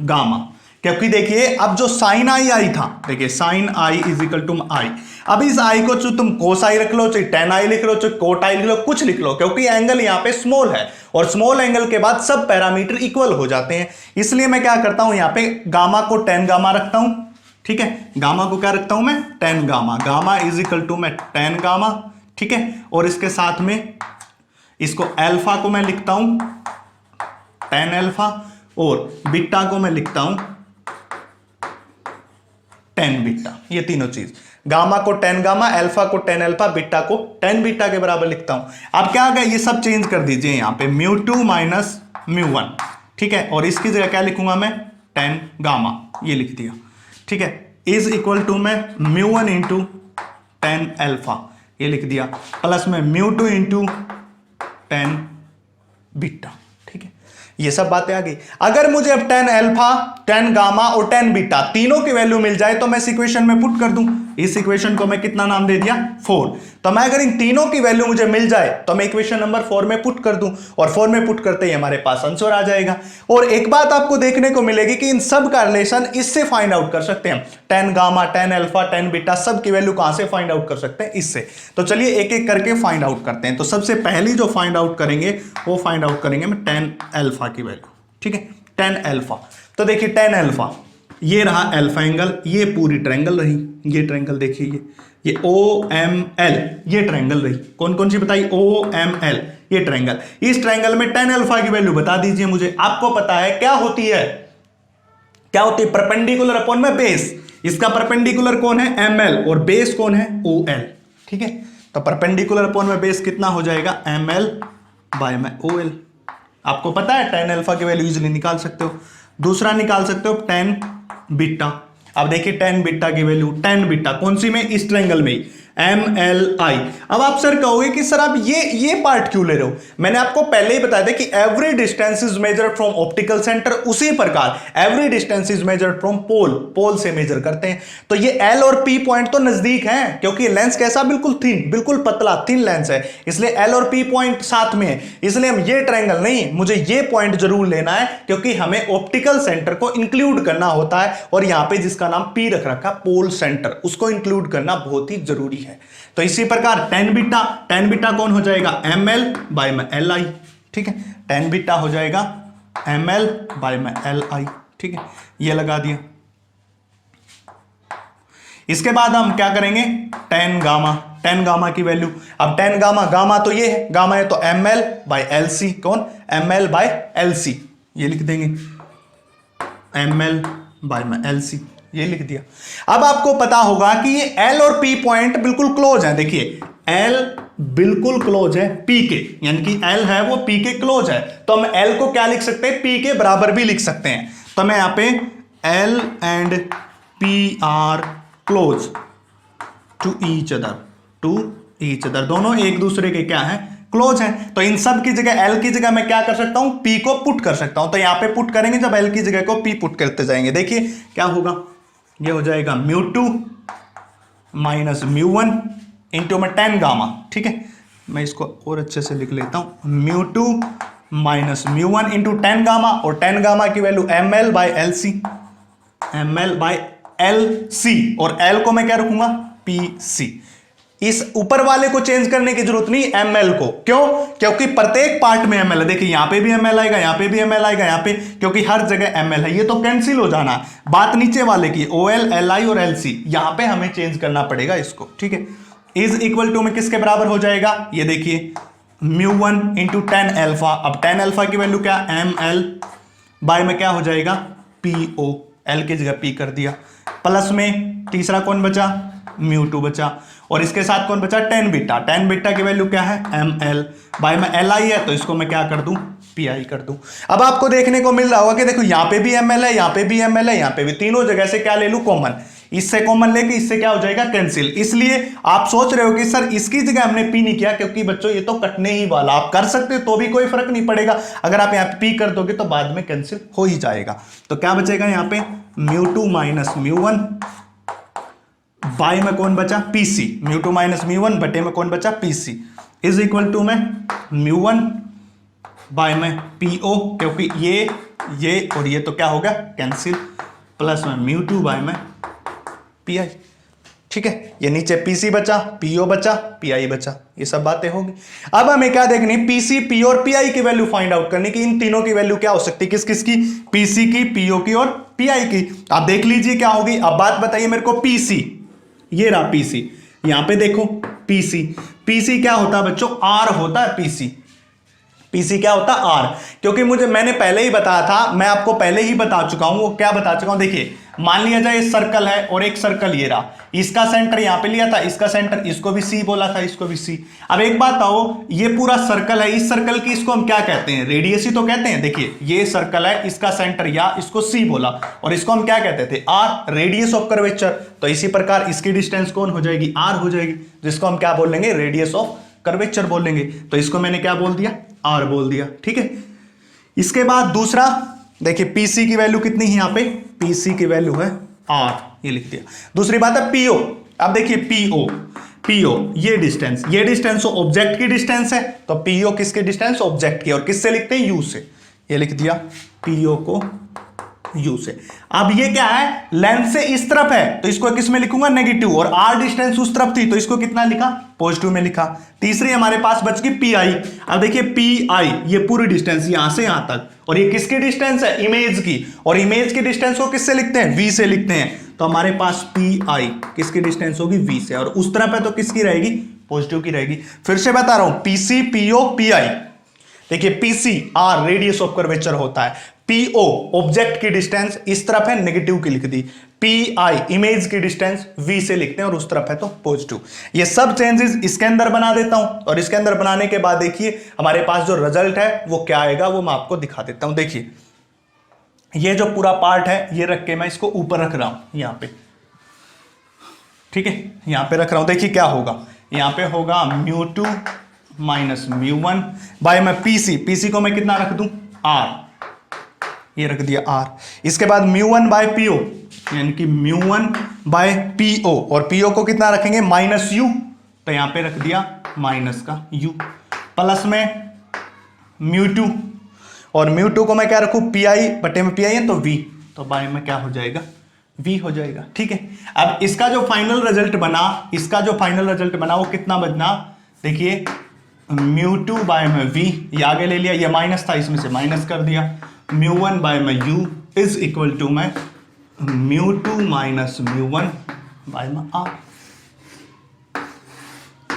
गामा, क्योंकि देखिए अब जो साइन आई आई था, देखिए sine I is equal to I, अब इस आई को जो तुम कोस आई रख लो, चाहे टेन आई लिख लो, चाहे कोट आई लिख लो, कुछ लिख लो, क्योंकि एंगल यहां पे स्मॉल है और स्मॉल एंगल के बाद सब पैरामीटर इक्वल हो जाते हैं। इसलिए मैं क्या करता हूं, यहां पे गामा को tan गामा रखता हूं, ठीक है, गामा को क्या रखता हूं मैं, tan gamma, gamma is equal to मैं tan गामा, ठीक है, और इसके साथ में इसको अल्फा को मैं लिखता हूं tan अल्फा, और बीटा को मैं लिखता हूं tan बीटा, ये तीनों चीज, गामा को tan गामा, अल्फा को tan अल्फा, बीटा को tan बीटा के बराबर लिखता हूं। अब क्या आ गया, ये सब चेंज कर दीजिए, यहां पे μ2 माइनस μ1, ठीक है, और इसकी जगह क्या लिखूंगा मैं, tan गामा, ये लिख दिया, ठीक है, इज इक्वल टू में μ1 इंटू tan अल्फा, ये लिख दिया, प्लस में μ2 इंटू tan बीटा, ठीक है, ये सब बातें आ गई। अगर मुझे अब tan अल्फा, tan गामा और tan बीटा तीनों की वैल्यू मिल जाए तो मैं इस इक्वेशन में पुट कर दूं। इस इक्वेशन को मैं कितना नाम दे दिया, 4। तो मैं अगर इन तीनों की वैल्यू मुझे मिल जाए तो मैं इक्वेशन नंबर 4 में पुट कर दूं, और 4 में पुट करते ही हमारे पास आंसर आ जाएगा। और एक बात आपको देखने को मिलेगी कि इन सब का रिलेशन इससे फाइंड आउट कर सकते हैं। tan gamma, tan alpha, tan beta सब की वैल्यू कहां से फाइंड आउट कर सकते हैं, इससे। तो चलिए एक एक करके फाइंड आउट करते हैं। तो सबसे पहली जो फाइंड आउट करेंगे वो फाइंड आउट करेंगे मैं tan अल्फा की वैल्यू। ठीक है, tan अल्फा। तो देखिए tan अल्फा, ये रहा अल्फा एंगल, ये पूरी ट्रायंगल रही, ये ट्रायंगल देखिए, ये OML, ये ट्रायंगल रही। कौन कौन सी बताई, OML, ये ट्रायंगल। इस ट्रायंगल में tan अल्फा की वैल्यू बता दीजिए मुझे। आपको पता है क्या होती है, क्या होती है, परपेंडिकुलर अपॉन में बेस। इसका परपेंडिकुलर कौन है, ML, और बेस कौन है, OL। ठीक है, तो परपेंडिकुलर अपॉन में बेस कितना हो जाएगा, ML बाय में OL। आपको पता है tan अल्फा की वैल्यू इजीली निकाल सकते हो। दूसरा निकाल सकते हो tan बीटा। अब देखिए tan बीटा की वैल्यू, tan बीटा कौन सी में, इस ट्रायंगल में MLI। अब आप सर कहोगे कि सर आप ये पार्ट क्यों ले रहे हो। मैंने आपको पहले ही बताया था कि every distance is measured from optical centre, उसी प्रकार every distance is measured from pole, pole से मेजर करते हैं। तो ये L और P पॉइंट तो नजदीक हैं, क्योंकि लेंस कैसा, बिल्कुल थिन, बिल्कुल पतला थिन लेंस है, इसलिए L और P पॉइंट साथ में है। इसलिए हम ये ट्रायंगल नहीं, मुझे ये पॉइंट जरूर लेना है, क्योंकि हमें ऑप्टिकल सेंटर को इंक्लूड करना होता है, और यहां पे जिसका नाम P रख रखा पोल सेंटर, उसको इंक्लूड करना बहुत ही जरूरी है। तो इसी प्रकार tan बीटा कौन हो जाएगा, ML बाय में LI। ठीक है, tan बीटा हो जाएगा ML बाय में LI। ठीक है, ये लगा दिया। इसके बाद हम क्या करेंगे, tan गामा की वैल्यू। अब tan गामा तो ये है, गामा है तो ML बाय LC, कौन, ML बाय LC, ये लिख देंगे ML बाय में LC, ये लिख दिया। अब आपको पता होगा कि ये L और P पॉइंट बिल्कुल क्लोज है। देखिए L बिल्कुल क्लोज है P के, यानी कि L है वो P के क्लोज है, तो हम L को क्या लिख सकते हैं, P के बराबर भी लिख सकते हैं। तो मैं यहां पे L and P are close to each other, दोनों एक दूसरे के क्या है, क्लोज है। तो इन सब की जगह L की जगह मैं क्या कर सकता हूं, P को पुट कर सकता हूं। तो यहां पे पुट करेंगे, जब L की जगह को P पुट करते जाएंगे, देखिए क्या होगा, ये हो जाएगा μ2 माइनस μ1 इंटू में tan गामा। ठीक है, मैं इसको और अच्छे से लिख लेता हूं, μ2 माइनस μ1 इंटू tan गामा, और tan गामा की value ML by LC, ML by LC, और L को मैं क्या रखूंगा, PC। इस ऊपर वाले को चेंज करने की जरूरत नहीं, ML को, क्यों, क्योंकि प्रत्येक पार्ट में ML है। देखिए यहां पे भी ML आएगा, यहां पे भी ML आएगा, यहां पे, क्योंकि हर जगह ML है। ये तो कैंसिल हो जाना है। बात नीचे वाले की OL, LI और LC, यहां पे हमें चेंज करना पड़ेगा इसको। ठीक है, इज इक्वल टू में किसके बराबर हो जाएगा, ये देखिए μ1 इंटू tan अल्फा। अब tan अल्फा की वैल्यू क्या, ML बाय में क्या हो जाएगा, PO, L की जगह P कर दिया, प्लस में तीसरा कौन बचा, μ2 बचा, और इसके साथ कौन बचा, tan बीटा की वैल्यू क्या है, ML बाय में LI है, तो इसको मैं क्या कर दूं, PI कर दूं। अब आपको देखने को मिल रहा होगा कि देखो यहां पे भी ML है, यहां पे भी ML है, यहां पे भी, तीनों जगह से क्या ले लूं, कॉमन। इससे कॉमन लेके इससे क्या हो जाएगा, कैंसिल। इसलिए आप सोच रहे हो कि सर इसकी जगह हमने P नहीं किया, क्योंकि बच्चों ये तो कटने ही वाला, आप कर सकते हो तो भी कोई फर्क नहीं पड़ेगा। अगर आप यहाँ पे P कर दोगे तो बाद में कैंसिल हो ही जाएगा। तो क्या बचेगा यहाँ पे, μ2 माइनस μ1 बाय में कौन बचा, PC, μ2 माइनस μ1 बटे में कौन बचा, PC, इज इक्वल टू में μ1 बाय में PO, क्योंकि ये और ये तो क्या हो गया, कैंसिल, प्लस में μ2 बाय में PI। ठीक है, ये नीचे PC बचा, PO बचा, PI बचा, ये सब बातें होगी। अब हमें क्या देखनी, PC, P और PI की वैल्यू फाइंड आउट करनी कि इन तीनों की वैल्यू क्या हो सकती है, किस किस की, PC की, PO की और PI की। आप देख लीजिए क्या होगी। अब बात बताइए मेरे को, PC, ये रहा PC, यहां पे देखो PC क्या होता है बच्चों, R होता है PC क्या होता है, R, क्योंकि मैंने पहले ही बताया था, मैं आपको पहले ही बता चुका हूं, वो क्या बता चुका हूं, देखिए मान लिया जाए सर्कल है और एक सर्कल ये रहा, इसका सेंटर यहां पे लिया था, इसका सेंटर, इसको भी C बोला था, इसको भी C। अब एक बात आओ, ये पूरा सर्कल है, इस सर्कल की इसको हम क्या कहते हैं, रेडियस ही तो कहते हैं। देखिए ये सर्कल है, इसका सेंटर या इसको C बोला, और इसको हम क्या कहते थे, R, रेडियस ऑफ कर्वेचर। तो इसी प्रकार इसकी डिस्टेंस कौन हो जाएगी, R हो जाएगी, जिसको हम क्या बोल लेंगे, रेडियस ऑफ कर्वेचर बोल लेंगे। तो इसको मैंने क्या बोल दिया, R बोल दिया। ठीक है, इसके बाद दूसरा देखिए पीसी की वैल्यू कितनी है, यहां पे पीसी की वैल्यू है आर, ये लिख दिया। दूसरी बात है पीओ। अब देखिए पीओ, पीओ ये डिस्टेंस ऑब्जेक्ट की डिस्टेंस है, तो पीओ किसकी डिस्टेंस, ऑब्जेक्ट की, और किससे लिखते हैं, यू से, ये लिख दिया पीओ को यू से। अब ये क्या है, लेंथ से इस तरफ है तो इसको किस में लिखूंगा, नेगेटिव, और आर डिस्टेंस उस तरफ थी तो इसको कितना लिखा, पॉजिटिव में लिखा। तीसरी हमारे पास बच गई पी आई। अब देखिए पी आई ये पूरी डिस्टेंस यहां से यहां तक, और ये किसकी डिस्टेंस है, इमेज की, और इमेज की डिस्टेंस को किससे लिखते हैं, वी से लिखते हैं। तो हमारे पास पी आई किसकी डिस्टेंस होगी, वी से, और उस तरफ है तो किसकी रहेगी, पॉजिटिव की रहेगी। फिर से बता रहा हूं, पीसी पीओ पी आई। देखिए PC R radius of curvature होता है, पीओ ऑब्जेक्ट की डिस्टेंस इस तरफ है नेगेटिव की लिख दी, पी आई इमेज की डिस्टेंस वी से लिखते हैं और उस तरफ है तो पॉजिटिव। ये सब चेंजेस इसके अंदर बना देता हूं, और इसके अंदर बनाने के बाद देखिए हमारे पास जो रिजल्ट है वो क्या आएगा, वो मैं आपको दिखा देता हूं। देखिए ये जो पूरा पार्ट है ये रख के मैं इसको ऊपर रख रहा हूं यहां पे, ठीक है, यहां पे रख रहा हूं। देखिए क्या होगा, यहां पे होगा म्यू2 माइनस म्यू1 बाय मैं पीसी को मैं कितना रख दूं, आर, ये रख दिया आर। इसके बाद म्यू1 बाय पीओ, यानी कि म्यू1 बाय पीओ, और पीओ को कितना रखेंगे, माइनस यू, तो यहां पे रख दिया माइनस का यू, प्लस में म्यू2, और म्यू2 को मैं क्या रखूं, पी आई बटे में पी आई है तो वी, तो बाय में क्या हो जाएगा, वी हो जाएगा, ठीक है। अब इसका जो फाइनल रिजल्ट बना, वो कितना बना, देखिए म्यू2 बाय में वी, ये आगे ले लिया, ये माइनस था इसमें से माइनस कर दिया, म्यू1 बाय में यू इज इक्वल टू में म्यू2 माइनस म्यू1 बाय में आर,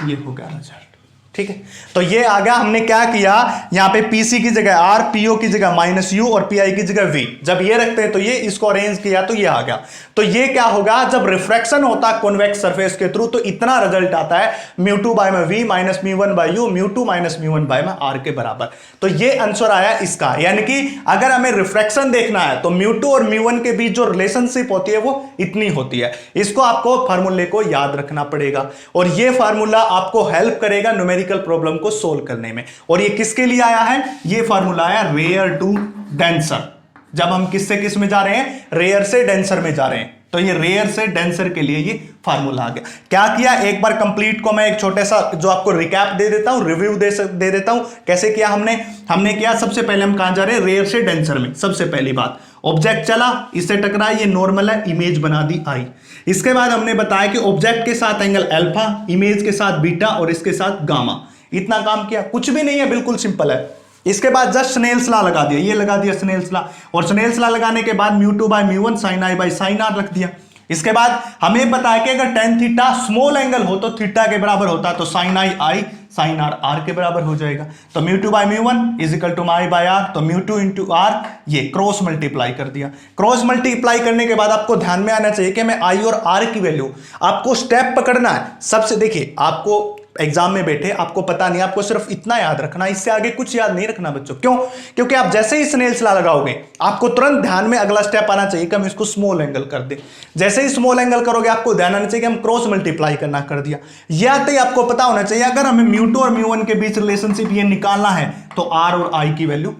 ये हो गया रिजल्ट, ठीक है। तो ये आ गया, हमने क्या किया, यहां पे पीसी की जगह आर, पीओ की जगह माइनस यू और पीआई की जगह वी, जब ये रखते हैं तो ये, इसको अरेंज किया तो ये आ गया। तो ये क्या होगा, जब रिफ्रैक्शन होता है कॉन्वेक्स सरफेस के थ्रू तो इतना रिजल्ट आता है, म्यू2 बाय में वी माइनस म्यू1 बाय यू, म्यू2 माइनस म्यू1 बाय में आर के बराबर। तो ये आंसर आया इसका, यानी कि अगर हमें रिफ्रैक्शन देखना है तो म्यू2 और म्यू1 के बीच जो रिलेशनशिप होती है वो इतनी होती है। इसको आपको फार्मूले को याद रखना पड़ेगा, और ये फार्मूला आपको हेल्प करेगा न्यूमेरिकल प्रॉब्लम को सोल्व करने में। और ये किसके लिए आया है, ये फार्मूला आया रेयर टू डेंसर, जब हम किससे किस में जा रहे हैं, रेयर से डेंसर में जा रहे हैं, तो ये रेयर से डेंसर के लिए ये फार्मूला आ गया। क्या किया, एक बार कंप्लीट को मैं एक छोटे सा जो आपको रिकैप दे देता हूं, रिव्यू दे देता हूं, कैसे किया हमने किया, सबसे पहले हम कहां जा रहे हैं, रेयर से डेंसर में। सबसे पहली बात, ऑब्जेक्ट चला, इससे टकरा, ये नॉर्मल है, इमेज बना दी आई। इसके बाद हमने बताया कि ऑब्जेक्ट के साथ एंगल अल्फा, इमेज के साथ बीटा और इसके साथ गामा। इतना काम किया, कुछ भी नहीं है, बिल्कुल सिंपल है। इसके बाद जस्ट स्नेल्स लॉ लगा दिया, ये लगा दिया स्नेल्स लॉ, और स्नेल्स लॉ लगाने के बाद म्यू2 बाय म्यू1 sine I by sine R रख दिया। इसके बाद हमें पता है कि अगर टेन थीटा स्मॉल एंगल हो तो थीटा के बराबर होता है, तो साइन आई साइन आर के बराबर हो जाएगा। तो म्यू2 बाय म्यू1 is equal to I by R, तो म्यू2 इंटू आर, ये क्रॉस मल्टीप्लाई कर दिया। क्रॉस मल्टीप्लाई करने के बाद आपको ध्यान में आना चाहिए कि मैं आई और आर की वैल्यू, आपको स्टेप पकड़ना है सबसे। देखिए आपको एग्जाम में बैठे, आपको पता नहीं, आपको सिर्फ इतना याद रखना, इससे आगे कुछ याद नहीं रखना बच्चों। क्यों, क्योंकि आप जैसे ही स्नेल्स लॉ लगाओगे आपको तुरंत ध्यान में अगला स्टेप आना चाहिए कि हम इसको स्मॉल एंगल कर दें। जैसे ही स्मॉल एंगल करोगे आपको ध्यान आना चाहिए कि हम क्रॉस मल्टीप्लाई करना कर दिया। यह आते ही आपको पता होना चाहिए अगर हमें म्यू2 और म्यू1 के बीच रिलेशनशिप ये निकालना है तो आर और आई की वैल्यू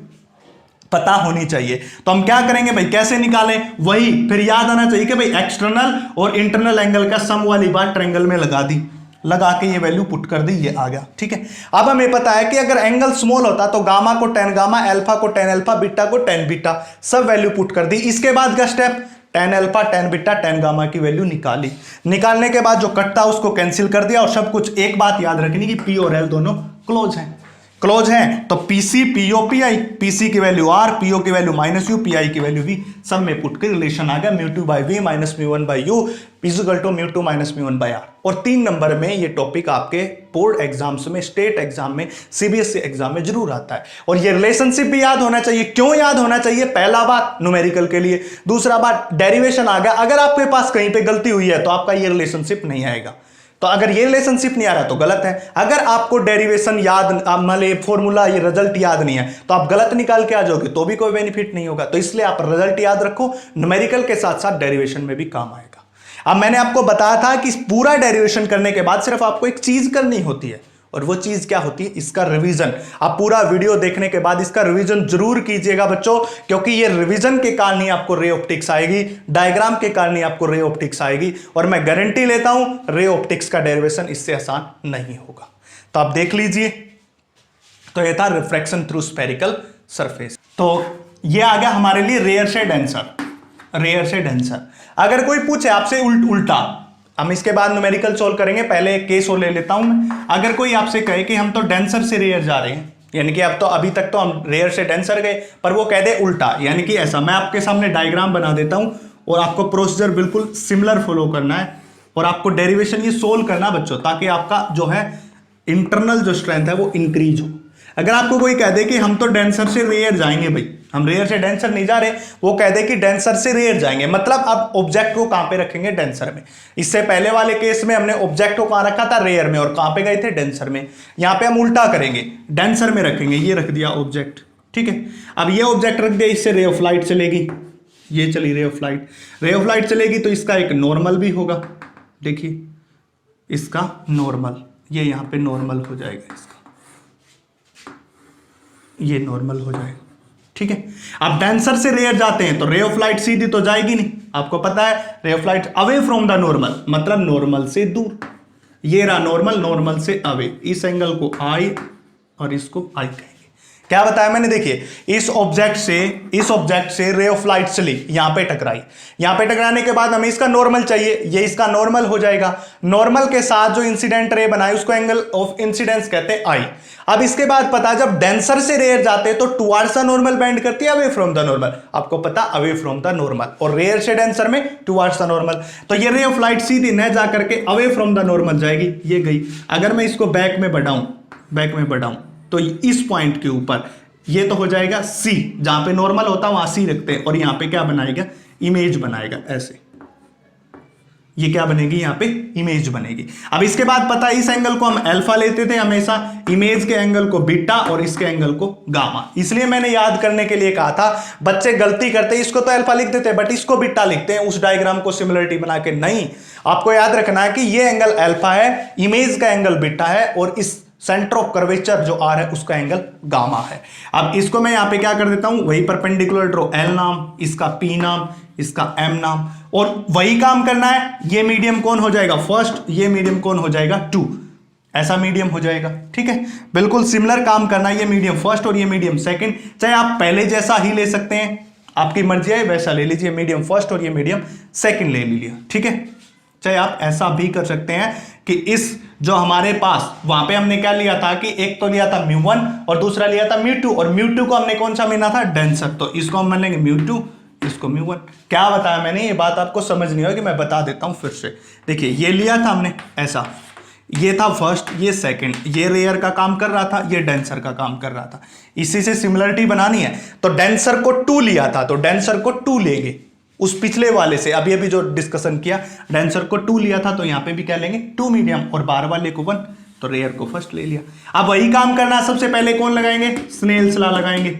पता होनी चाहिए। तो हम क्या करेंगे भाई, कैसे निकालें, वही फिर याद आना चाहिए कि भाई एक्सटर्नल और इंटरनल एंगल का सम वाली बात ट्रायंगल में लगा दी, लगा के ये वैल्यू पुट कर दी, ये आ गया, ठीक है। अब हमें पता है कि अगर एंगल स्मॉल होता तो गामा को टेन गामा, अल्फा को टेन अल्फा, बीटा को टेन बीटा, सब वैल्यू पुट कर दी। इसके बाद का step, tan alpha tan beta ten gamma की वैल्यू निकाली। निकालने के बाद जो कटता उसको कैंसिल कर दिया, और सब कुछ। एक बात याद रखनी कि पी और एल दोनों क्लोज हैं, तो पीसी पीओ पी आई, पीसी की वैल्यू आर, पीओ की value minus you, P I की वैल्यू वी, सब में पुट के रिलेशन आ गया म्यू2 बाय वी माइनस म्यू1 by U is equal to म्यू2 माइनस म्यू1 बाय आर। और 3 नंबर में ये टॉपिक आपके बोर्ड एग्जाम्स में, स्टेट एग्जाम में, सीबीएसई एग्जाम में जरूर आता है। और ये रिलेशनशिप भी याद होना चाहिए। क्यों याद होना चाहिए, पहला बात न्यूमेरिकल के लिए, दूसरा बात डेरिवेशन आ गया, अगर आपके पास कहीं पे गलती हुई है तो आपका ये रिलेशनशिप नहीं आएगा। तो अगर ये रिलेशनशिप नहीं आ रहा तो गलत है। अगर आपको डेरिवेशन याद, मतलब फॉर्मूला, ये रिजल्ट याद नहीं है तो आप गलत निकाल के आ जाओगे तो भी कोई बेनिफिट नहीं होगा। तो इसलिए आप रिजल्ट याद रखो, न्यूमेरिकल के साथ साथ डेरिवेशन में भी काम आएगा। अब मैंने आपको बताया था कि पूरा डेरिवेशन करने के बाद सिर्फ आपको एक चीज करनी होती है, और वो चीज क्या होती है, इसका रिवीजन। आप पूरा वीडियो देखने के बाद इसका रिवीजन जरूर कीजिएगा बच्चों, क्योंकि ये रिवीजन के कारण ही आपको रे ऑप्टिक्स आएगी, डायग्राम के कारण ही आपको रे ऑप्टिक्स आएगी, और मैं गारंटी लेता हूं रे ऑप्टिक्स का डेरिवेशन इससे आसान नहीं होगा। तो आप देख लीजिए, तो ये था रिफ्रैक्शन थ्रू स्फेरिकल सरफेस। तो ये आ गया हमारे लिए रेयर से डेंसर, रेयर से डेंसर। अगर कोई पूछे आपसे उल्टा, हम इसके बाद न्यूमेरिकल सोल्व करेंगे, पहले एक केस और ले लेता हूं मैं। अगर कोई आपसे कहे कि हम तो डेंसर से रेयर जा रहे हैं, यानी कि अब तो अभी तक तो हम रेयर से डेंसर गए, पर वो कह दे उल्टा, यानी कि ऐसा, मैं आपके सामने डायग्राम बना देता हूं और आपको प्रोसीजर बिल्कुल सिमिलर फॉलो करना है और आपको डेरिवेशन ये सोल्व करना बच्चों, ताकि आपका जो है इंटरनल जो स्ट्रेंथ है वो इंक्रीज हो। अगर आपको कोई कह दे कि हम तो डेंसर से रेयर जाएंगे, भाई हम रेयर से डेंसर नहीं जा रहे, वो कह दे कि डेंसर से रेयर जाएंगे, मतलब अब ऑब्जेक्ट को कहां पे रखेंगे, डेंसर में। इससे पहले वाले केस में हमने ऑब्जेक्ट को कहां रखा था, रेयर में, और कहां पे गए थे, डेंसर में। यहां पे हम उल्टा करेंगे, डेंसर में रखेंगे, ये रख दिया ऑब्जेक्ट, ठीक है। अब ये ऑब्जेक्ट रख दिया, इससे रे ऑफ लाइट चलेगी, ये चली ray of light, ray of light चलेगी तो इसका एक नॉर्मल भी होगा, देखिए इसका नॉर्मल, ये यहां पे नॉर्मल हो जाएगा, इसका ये नॉर्मल हो जाएगा, ठीक है। अब डेंसर से रेयर जाते हैं तो रे ऑफ लाइट सीधी तो जाएगी नहीं, आपको पता है ray of light away from the normal, मतलब नॉर्मल से दूर, ये रहा नॉर्मल, नॉर्मल से अवे, इस एंगल को आई और इसको आई कहेंगे। क्या बताया मैंने, देखिए इस ऑब्जेक्ट से रे ऑफ लाइट चली, यहां पे टकराई, यहां पे टकराने के बाद हमें इसका नॉर्मल चाहिए, ये इसका नॉर्मल हो जाएगा, नॉर्मल के साथ जो इंसिडेंट रे बनाए उसको एंगल ऑफ इंसिडेंस कहते हैं आई। अब इसके बाद पता, जब डेंसर से रेयर जाते हैं तो टुवर्ड्स द नॉर्मल बेंड करती है, अवे फ्रॉम द नॉर्मल, आपको पता अवे फ्रॉम द नॉर्मल, और रेयर से डेंसर में टुवर्ड्स द नॉर्मल। तो ये रे ऑफ लाइट सीधी न जा करके अवे फ्रॉम द नॉर्मल जाएगी, ये गई। अगर मैं इसको बैक में बढ़ाऊं तो इस पॉइंट के ऊपर ये तो हो जाएगा सी, जहां पे नॉर्मल होता है वहां सी रखते हैं, और यहां पे क्या बनाएगा, इमेज बनाएगा, ऐसे ये क्या बनेगी, यहां पे इमेज बनेगी। अब इसके बाद पता है इस एंगल को हम अल्फा लेते थे हमेशा, इमेज के एंगल को बीटा और इसके एंगल को गामा। इसलिए मैंने याद करने के लिए कहा था, बच्चे गलती करते हैं, इसको तो अल्फा लिख देते हैं बट इसको बीटा लिखते हैं उस डायग्राम को सिमिलरिटी बना के। नहीं, आपको याद रखना है कि ये एंगल अल्फा है, इमेज का एंगल बीटा है, और इस सेंटर ऑफ कर्वेचर जो आर है उसका एंगल गामा है। अब इसको मैं यहां पे क्या कर देता हूं, वही परपेंडिकुलर ड्रॉ, एल नाम, इसका पी नाम, इसका एम नाम, और वही काम करना है। ये मीडियम कौन हो जाएगा, फर्स्ट, ये मीडियम कौन हो जाएगा, 2, ऐसा मीडियम हो जाएगा, ठीक है। बिल्कुल सिमिलर काम करना है, ये मीडियम फर्स्ट और ये मीडियम सेकंड, चाहे आप पहले जैसा ही ले सकते हैं, आपकी मर्जी है, वैसा ले लीजिए, मीडियम फर्स्ट और ये मीडियम सेकंड ले लीजिए, ठीक है। चाहे आप ऐसा भी कर सकते हैं कि इस जो हमारे पास वहां पे हमने क्या लिया था कि एक तो लिया था μ1 और दूसरा लिया था μ2, और μ2 को हमने कौन सा माना था, डेंसर, तो इसको हम मान लेंगे μ2, इसको μ1। क्या बताया मैंने, ये बात आपको समझ नहीं होगी, मैं बता देता हूं फिर से। देखिए ये लिया था हमने ऐसा, ये था फर्स्ट, ये सेकंड, ये रेयर का काम कर रहा था, ये डेंसर का काम कर रहा था, इसी से सिमिलरिटी बनानी है। तो डेंसर को 2 लिया था, तो डेंसर को 2 लेंगे उस पिछले वाले से, अभी अभी जो डिस्कशन किया, डेंसर को 2 लिया था तो यहां पे भी क्या लेंगे, 2 मीडियम, और बार वाले को 1, तो रेयर को फर्स्ट ले लिया। अब वही काम करना, सबसे पहले कौन लगाएंगे, स्नेल्स लॉ लगाएंगे,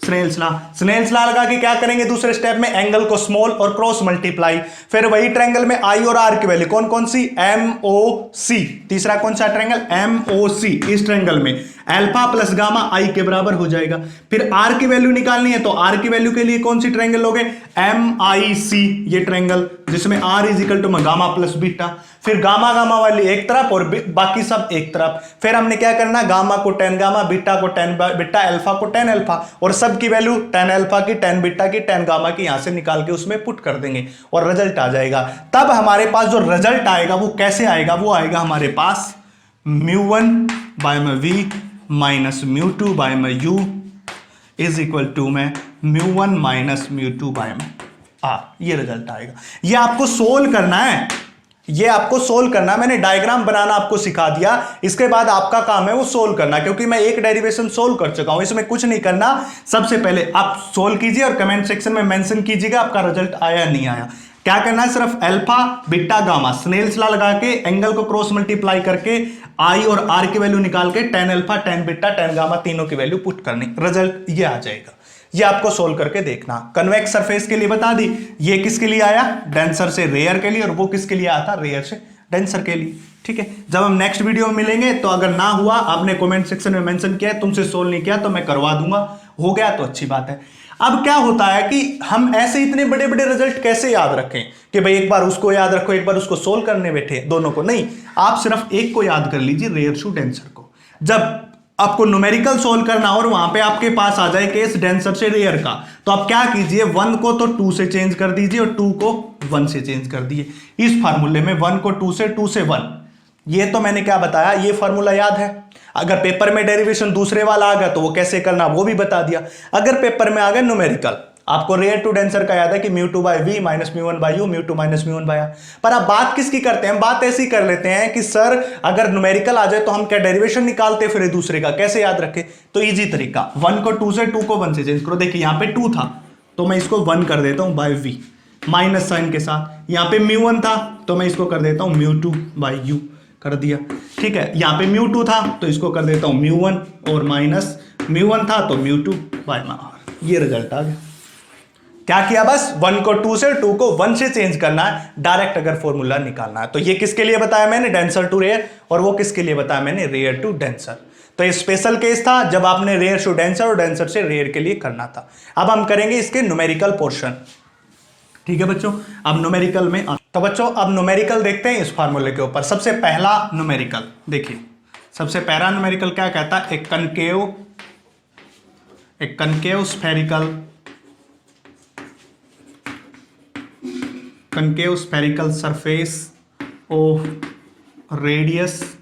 स्नेल्स लॉ लगा के क्या करेंगे, दूसरे स्टेप में एंगल को स्मॉल और क्रॉस मल्टीप्लाई, फिर वही ट्रायंगल में आई और आर की वैल्यू कौन कौन सी, MOC, तीसरा कौन सा ट्रायंगल, MOC, इस ट्रायंगल में अल्फा प्लस गामा आई के बराबर हो जाएगा। फिर आर की वैल्यू निकालनी है, तो आर की वैल्यू के लिए कौन सी ट्रायंगल लोगे, MIC, ये ट्रायंगल जिसमें r is equal to gamma plus beta, फिर गामा गामा वाली एक तरफ और बाकी सब एक तरफ। फिर हमने क्या करना, गामा को 10 गामा, बीटा को 10 बीटा, अल्फा को 10 अल्फा, और सब की वैल्यू 10 अल्फा की, 10 बीटा की, 10 गामा की यहां से निकाल के उसमें पुट कर देंगे और रिजल्ट आ जाएगा। तब हमारे पास जो रिजल्ट आएगा वो कैसे आएगा, वो आएगा हमारे पास μ1 by v minus μ2 by u is equal to में μ1 माइनस μ2 बाय r, ये रिजल्ट आएगा। ये आपको सोल्व करना है, ये आपको सोल्व करना, मैंने डायग्राम बनाना आपको सिखा दिया, इसके बाद आपका काम है वो सोल्व करना, क्योंकि मैं एक डेरिवेशन सोल्व कर चुका हूं, इसमें कुछ नहीं करना। सबसे पहले आप सोल्व कीजिए और कमेंट सेक्शन में मेंशन कीजिएगा आपका रिजल्ट आया या नहीं आया। क्या करना है, सिर्फ alpha beta gamma Snell's law लगा के एंगल को क्रॉस मल्टीप्लाई करके आई और आर की वैल्यू निकाल के 10 अल्फा 10 बीटा 10 गामा तीनों की वैल्यू पुट करनी, रिजल्ट ये आ जाएगा। ये आपको सोल्व करके देखना। कन्वेक्स सरफेस के लिए बता दी, ये किसके लिए आया, डेंसर से रेयर के लिए, और वो किसके लिए आया था, रेयर से डेंसर के लिए। ठीक है, जब हम नेक्स्ट वीडियो में मिलेंगे तो अगर ना हुआ, आपने कमेंट सेक्शन में मेंशन किया है, तुमसे सोल्व नहीं किया, तो मैं करवा दूंगा, हो गया तो अच्छी बात है। अब क्या होता है कि हम ऐसे इतने बड़े बड़े रिजल्ट कैसे याद रखें कि भाई एक बार उसको याद रखो, एक बार उसको सोल्व करने बैठे, दोनों को नहीं, आप सिर्फ एक को याद कर लीजिए, रेयर टू डेंसर को। जब आपको न्यूमेरिकल सोल्व करना और वहां पे आपके पास आ जाए केस डेंसर से रेयर का, तो आप क्या कीजिए, 1 को तो 2 से चेंज कर दीजिए और 2 को 1 से चेंज कर दिए। इस फार्मूले में 1 को 2 से, 2 से 1, ये तो मैंने क्या बताया, ये फार्मूला याद है। अगर पेपर में डेरिवेशन दूसरे वाला आ गया तो वो कैसे करना वो भी बता दिया। अगर पेपर में आ गया न्यूमेरिकल, आपको रेयर टू डेंसर का याद है कि mu 2 by v minus mu 1 by u, mu 2 minus mu 1 by r. पर आप बात किसकी करते हैं, बात ऐसी कर लेते हैं कि सर अगर न्यूमेरिकल आ जाए तो हम क्या डेरिवेशन निकालते फिर दूसरे का, कैसे याद रखें, तो इजी तरीका, 1 को 2 से, 2 को 1 से चेंज करो। देखिए यहां पे 2 था तो मैं इसको 1 कर देता हूं बाई वी, माइनस साइन के साथ। यहां पे म्यू 1 था तो मैं इसको कर देता हूं म्यू 2 बाई यू, कर दिया। ठीक है, यहां पे म्यू 2 था तो इसको कर देता हूं म्यू 1, और माइनस म्यू 1 था तो म्यू 2 बाई आर। ये रिजल्ट आ गया। क्या किया, बस 1 को 2 से, 2 को 1 से चेंज करना है, डायरेक्ट अगर फॉर्मूला निकालना है। तो ये किसके लिए बताया मैंने, डेंसर टू रेयर, और वो किसके लिए बताया मैंने, रेयर टू डेंसर। तो ये स्पेशल केस था जब आपने रेयर टू डेंसर और डेंसर से रेयर के लिए करना था। अब हम करेंगे इसके न्यूमेरिकल पोर्शन। ठीक है बच्चों, अब न्यूमेरिकल में, तो बच्चों अब न्यूमेरिकल देखते हैं इस फार्मूले के ऊपर। सबसे पहला न्यूमेरिकल देखिए, सबसे पहला न्यूमेरिकल क्या कहता है, एक concave spherical surface of radius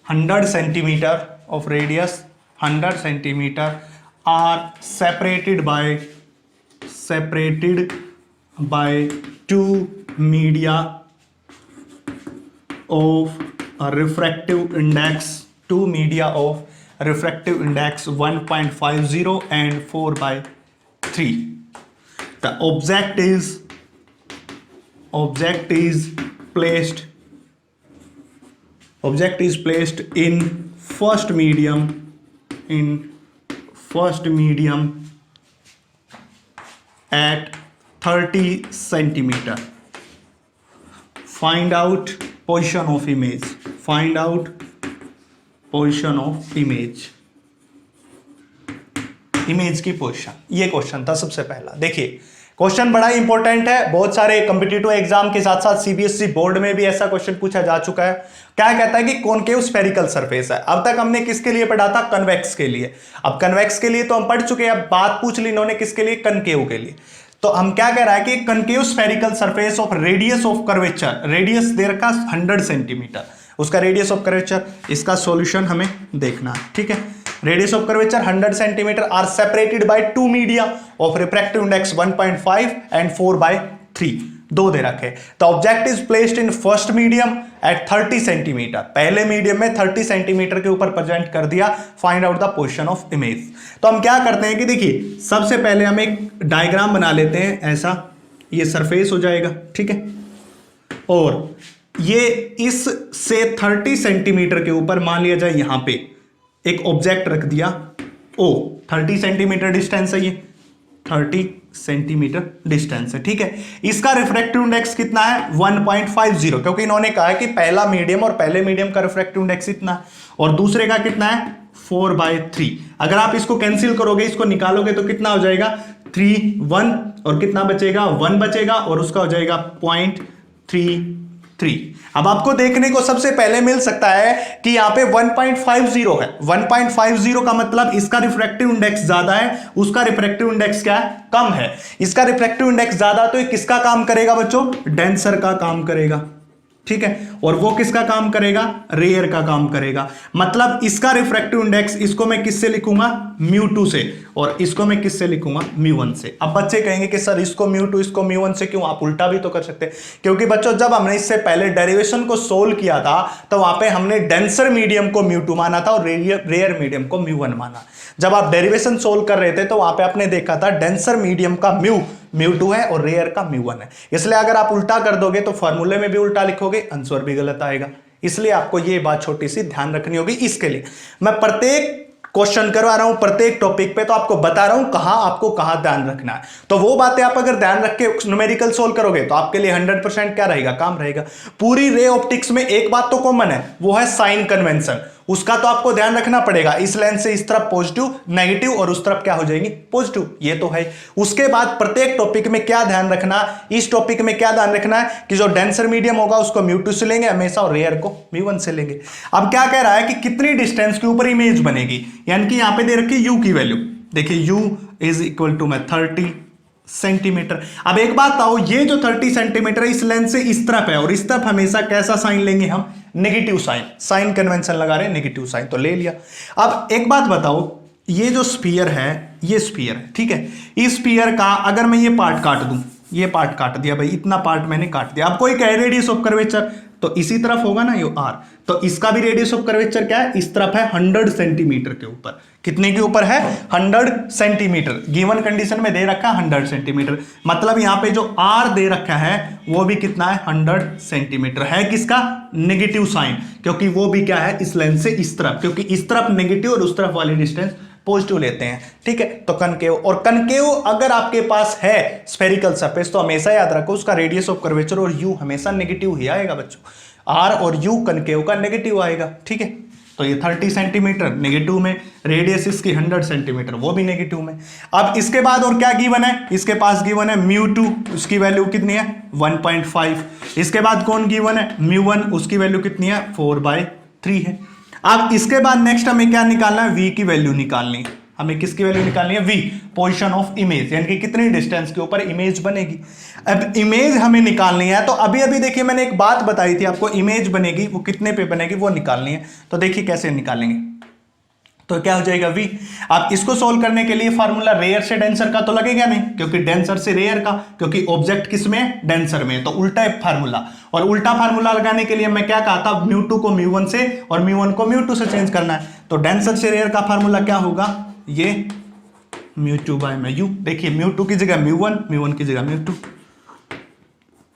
100 centimeter of radius 100 centimeter are separated by two media of a refractive index 1.50 and 4/3. The object is placed in first medium at 30 centimeter. Find out position of image. Image की position, ये question था सबसे पहला। देखिए question बड़ा important है, बहुत सारे कॉम्पिटिटिव एग्जाम के साथ साथ सीबीएसई बोर्ड में भी ऐसा क्वेश्चन पूछा जा चुका है। क्या कहता है कि कॉनकेव स्फेरिकल सरफेस है। अब तक हमने किसके लिए पढ़ा था, कन्वेक्स के लिए। अब कन्वेक्स के लिए तो हम पढ़ चुके हैं, अब बात पूछ ली इन्होंने किसके लिए, कनकेव के लिए। तो हम क्या कह रहा है कि concave spherical surface of radius of curvature, radius दे रखा 100 सेंटीमीटर, उसका रेडियस ऑफ कर्वेचर, इसका सॉल्यूशन हमें देखना है। ठीक है, radius of curvature 100 centimetre are separated by two media of refractive index 1.5 and 4/3, दो दे रखे। The object is placed in first medium at 30 centimetre, पहले मीडियम में 30 सेंटीमीटर के ऊपर प्रेजेंट कर दिया। Find out the position of image. तो हम क्या करते हैं कि देखिए सबसे पहले हम एक डायग्राम बना लेते हैं, ऐसा ये सरफेस हो जाएगा। ठीक है, और ये इस से 30 सेंटीमीटर के ऊपर मान लिया जाए यहां पे एक ऑब्जेक्ट रख दिया ओ, 30 सेंटीमीटर डिस्टेंस है, ये 30 सेंटीमीटर डिस्टेंस है। ठीक है, इसका रिफ्रैक्टिव इंडेक्स कितना है, 1.50, क्योंकि इन्होंने कहा है कि पहला मीडियम और पहले मीडियम का रिफ्रैक्टिव इंडेक्स इतना है, और दूसरे का कितना है 4/3। अगर आप इसको कैंसिल करोगे, इसको निकालोगे तो कितना हो जाएगा 3, 1, और कितना बचेगा 1 बचेगा, और उसका हो जाएगा 0.33। अब आपको देखने को सबसे पहले मिल सकता है कि यहां पे 1.50 है। 1.50 का मतलब इसका रिफ्रैक्टिव इंडेक्स ज्यादा है, उसका रिफ्रैक्टिव इंडेक्स क्या है, कम है। इसका रिफ्रैक्टिव इंडेक्स ज्यादा तो ये किसका काम करेगा बच्चों, डेंसर का काम करेगा। ठीक है, और वो किसका काम करेगा, रेयर का काम करेगा। मतलब इसका रिफ्रैक्टिव इंडेक्स, इसको मैं किससे लिखूंगा, μ2 से, और इसको मैं किससे लिखूंगा, μ1 से। अब बच्चे कहेंगे कि सर इसको μ2 इसको μ1 से क्यों, आप उल्टा भी तो कर सकते हैं। क्योंकि बच्चों जब हमने इससे पहले डेरिवेशन को सोल्व किया था तो वहां पे हमने डेंसर मीडियम को μ2 माना था और रेयर मीडियम को μ1 माना। जब आप डेरिवेशन सोल्व कर रहे थे तो वहां पे आपने देखा था डेंसर मीडियम का μ2 है और रेयर का μ1 है। इसलिए अगर आप उल्टा कर दोगे तो फॉर्मूले में भी उल्टा लिखोगे, आंसर भी गलत आएगा। इसलिए आपको ये बात छोटी सी ध्यान रखनी होगी। इसके लिए मैं प्रत्येक क्वेश्चन करवा रहा हूं प्रत्येक टॉपिक पे, तो आपको बता रहा हूं आपको कहां ध्यान रखना है। तो वो बातें आप अगर ध्यान रख के न्यूमेरिकल सोल्व करोगे तो आपके लिए 100% क्या रहेगा, काम रहेगा। पूरी रे ऑप्टिक्स में एक बात तो कॉमन है, वो है साइन कन्वेंशन। उसका तो आपको ध्यान रखना पड़ेगा, इस लेंस से इस तरफ पॉजिटिव नेगेटिव और उस तरफ क्या हो जाएंगी, पॉजिटिव, ये तो है। उसके बाद प्रत्येक टॉपिक में क्या ध्यान रखना, इस टॉपिक में क्या ध्यान रखना है कि जो डेंसर मीडियम होगा उसको μ2 से लेंगे हमेशा और रेयर को μ1 से लेंगे। अब क्या कह रहा है कि कितनी डिस्टेंस के ऊपर इमेज बनेगी, यानी कि यहां पे दे रखी u की वैल्यू, देखिए u is equal to 30 centimetre. अब एक बात आओ, ये जो 30 सेंटीमीटर इस लेंस से इस तरफ है और इस तरफ हमेशा कैसा साइन लेंगे हम, नेगेटिव साइन। साइन कन्वेंशन लगा रहे हैं, नेगेटिव साइन तो ले लिया। अब एक बात बताओ, ये जो स्फीयर है, ये स्फीयर है, ठीक है। इस स्फीयर का अगर मैं ये पार्ट काट दूं, ये पार्ट काट दिया भाई, इतना पार्ट मैंने काट दिया। अब कोई कहे रेडियस ऑफ कर्वेचर, तो इसी तरफ होगा ना ये r, तो इसका भी रेडियस ऑफ कर्वेचर क्या है, इस तरफ है 100 सेंटीमीटर के ऊपर। कितने के ऊपर है, 100 सेंटीमीटर। गिवन कंडीशन में दे रखा है 100 सेंटीमीटर, मतलब यहां पे जो r दे रखा है वो भी कितना है, 100 सेंटीमीटर है। किसका, नेगेटिव साइन, क्योंकि वो भी क्या है, इस लेंस से इस तरफ, क्योंकि इस तरफ नेगेटिव और उस तरफ वाली डिस्टेंस पॉजिटिव लेते हैं, ठीक है। तो कनकेव, और कनकेव अगर आपके पास है स्फेरिकल सरफेस, तो हमेशा याद रखो उसका रेडियस ऑफ कर्वेचर और u हमेशा नेगेटिव ही आएगा बच्चों, r और u कनकेव का नेगेटिव आएगा, ठीक है। तो ये 30 सेंटीमीटर नेगेटिव में, रेडियस इसकी 100 सेंटीमीटर वो भी नेगेटिव में। अब इसके बाद और क्या गिवन है, इसके पास गिवन है μ2, उसकी वैल्यू कितनी है, 1.5। इसके बाद कौन गिवन है, μ1, उसकी वैल्यू कितनी है, 4/3 है। अब इसके बाद नेक्स्ट हमें क्या निकालना है, v की वैल्यू निकालनी है। हमें किसकी वैल्यू निकालनी है, v, पोजीशन ऑफ इमेज, यानी कि कितनी डिस्टेंस के ऊपर इमेज बनेगी। अब इमेज हमें निकालनी है, तो अभी अभी देखिए मैंने एक बात बताई थी आपको, इमेज बनेगी वो कितने पे बनेगी वो निकालनी है। तो देखिए कैसे निकालेंगे, तो क्या हो जाएगा v। अब इसको सोल्व करने के लिए फार्मूला रेयर से डेंसर का तो लगेगा नहीं, क्योंकि डेंसर से रेयर का, क्योंकि ऑब्जेक्ट किस में, डेंसर में, तो उल्टा फार्मूला। और उल्टा फार्मूला लगाने के लिए मैं क्या कहा था, μ2 को μ1 से और μ1 को μ2 से चेंज करना है। तो डेंसर से रेयर का फार्मूला क्या होगा, ये μ2/μu। देखिए μ2 की जगह μ1, μ1 की जगह μ2,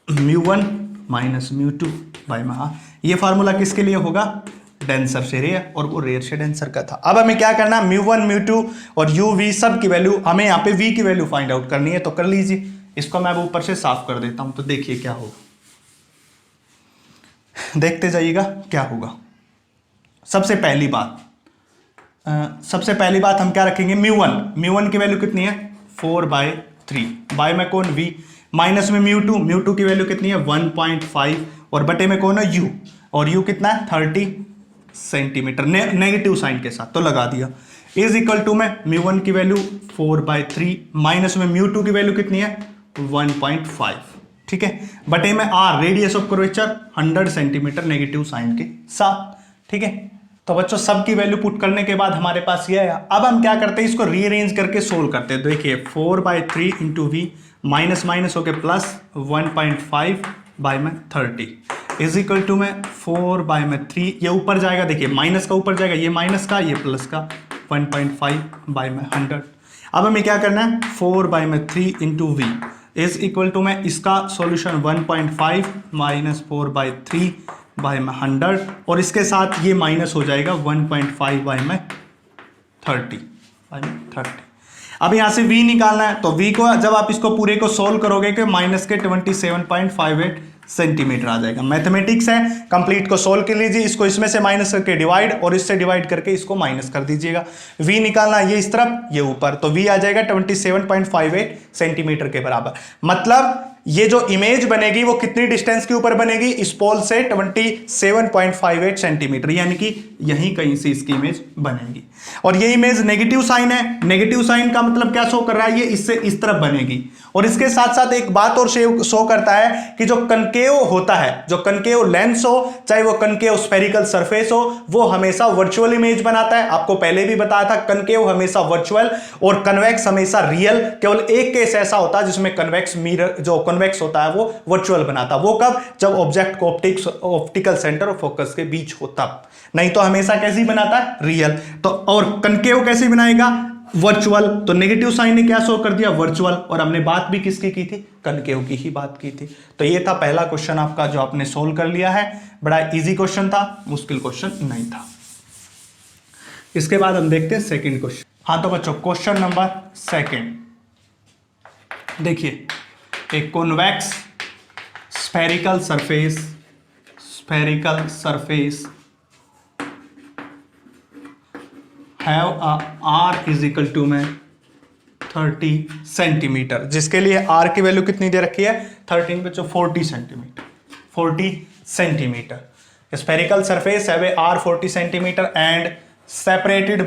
μ1 माइनस μ2/μ। ये फार्मूला किसके लिए होगा, डेंसर से रेयर, और वो रेयर से डेंसर का था। अब हमें क्या करना है, μ1 μ2 और u v सब की वैल्यू, हमें यहाँ पे v की वैल्यू फाइंड आउट करनी है, तो कर लीजिए। इसको मैं अब ऊपर से साफ कर देता हूं, तो देखिए क्या होगा, देखते जाइएगा क्या होगा। सबसे पहली बात हम क्या रखेंगे, μ1 की वैल्यू कितनी है, 4/3, बाय में कौन, v, माइनस में μ2 की वैल्यू कितनी है, 1.5, और बटे में कौन है, u, और u कितना है, 30 सेंटीमीटर, नेगेटिव साइन के साथ, तो लगा दिया। इज इक्वल टू में μ1 की वैल्यू 4/3 माइनस में μ2 की वैल्यू कितनी है, 1.5, ठीक है, बटे में r, radius of curvature 100 centimetre negative sign के साथ, ठीक है। तो बच्चों सब की वैल्यू पुट करने के बाद हमारे पास ये है। अब हम क्या करते हैं, इसको रीअरेंज करके सोल्व करते हैं। तो देखिए 4/3 इंटू वी, माइनस माइनस होके प्लस 1.5/30 इज इक्वल टू में 4/3, ये ऊपर जाएगा, देखिए माइनस का ऊपर जाएगा, ये माइनस का ये प्लस का, 1.5/100। अब हमें क्या करना है, 4/3 into v is equal to में इसका सॉल्यूशन 1.5 माइनस 4/3/100, और इसके साथ ये माइनस हो जाएगा 1.5/30। अब यहां से v निकालना है, तो v को जब आप इसको पूरे को सोल्व करोगे कि माइनस के 27.58 सेंटीमीटर आ जाएगा। मैथमेटिक्स है, कंप्लीट को सोल्व कर लीजिए, इसको इसमें से माइनस करके डिवाइड और इससे डिवाइड करके इसको माइनस कर दीजिएगा। v निकालना ये इस तरफ ये ऊपर, तो v आ जाएगा 27.58 सेंटीमीटर के बराबर। मतलब ये जो इमेज बनेगी वो कितनी डिस्टेंस के ऊपर बनेगी, इस पोल से 27.58 सेंटीमीटर, यानी कि यहीं कहीं से इसकी इमेज बनेगी। और ये इमेज नेगेटिव साइन है, नेगेटिव साइन का मतलब क्या शो कर रहा है, ये इससे इस तरफ बनेगी। और इसके साथ साथ एक बात और शो करता है कि जो कनकेव होता है, जो कनकेव लेंस हो, चाहे वो कनकेव स्फेरिकल सरफेस हो, वो हमेशा वर्चुअल इमेज बनाता है। आपको पहले भी बताया था, कनकेव हमेशा वर्चुअल और कन्वेक्स हमेशा रियल। केवल एक केस ऐसा होता है जिसमें कन्वेक्स मिरर, जो कन्वेक्स होता है वो वर्चुअल बनाता है। वो कब, जब ऑब्जेक्ट को ऑप्टिकल सेंटर और फोकस के बीच हो तब, नहीं तो हमेशा कैसी बनाता है, रियल। तो और कनकेव कैसे बनाएगा, वर्चुअल। तो नेगेटिव साइन ने क्या शो कर दिया, वर्चुअल। और हमने बात भी किसकी की थी, कनकेव की ही बात की थी। तो ये था पहला क्वेश्चन आपका जो आपने सोल्व कर लिया है। बड़ा इजी क्वेश्चन था, मुश्किल क्वेश्चन नहीं था। इसके बाद हम देखते हैं सेकंड क्वेश्चन। हाँ तो बच्चों क्वेश्चन नंबर सेकंड देखिए, एक convex spherical surface have a r is equal to में 30 सेंटीमीटर, जिसके लिए आर की वैल्यू कितनी दे रखी है 13 बच्चों 40 centimetre. Spherical surface have A R 40 centimetre and separated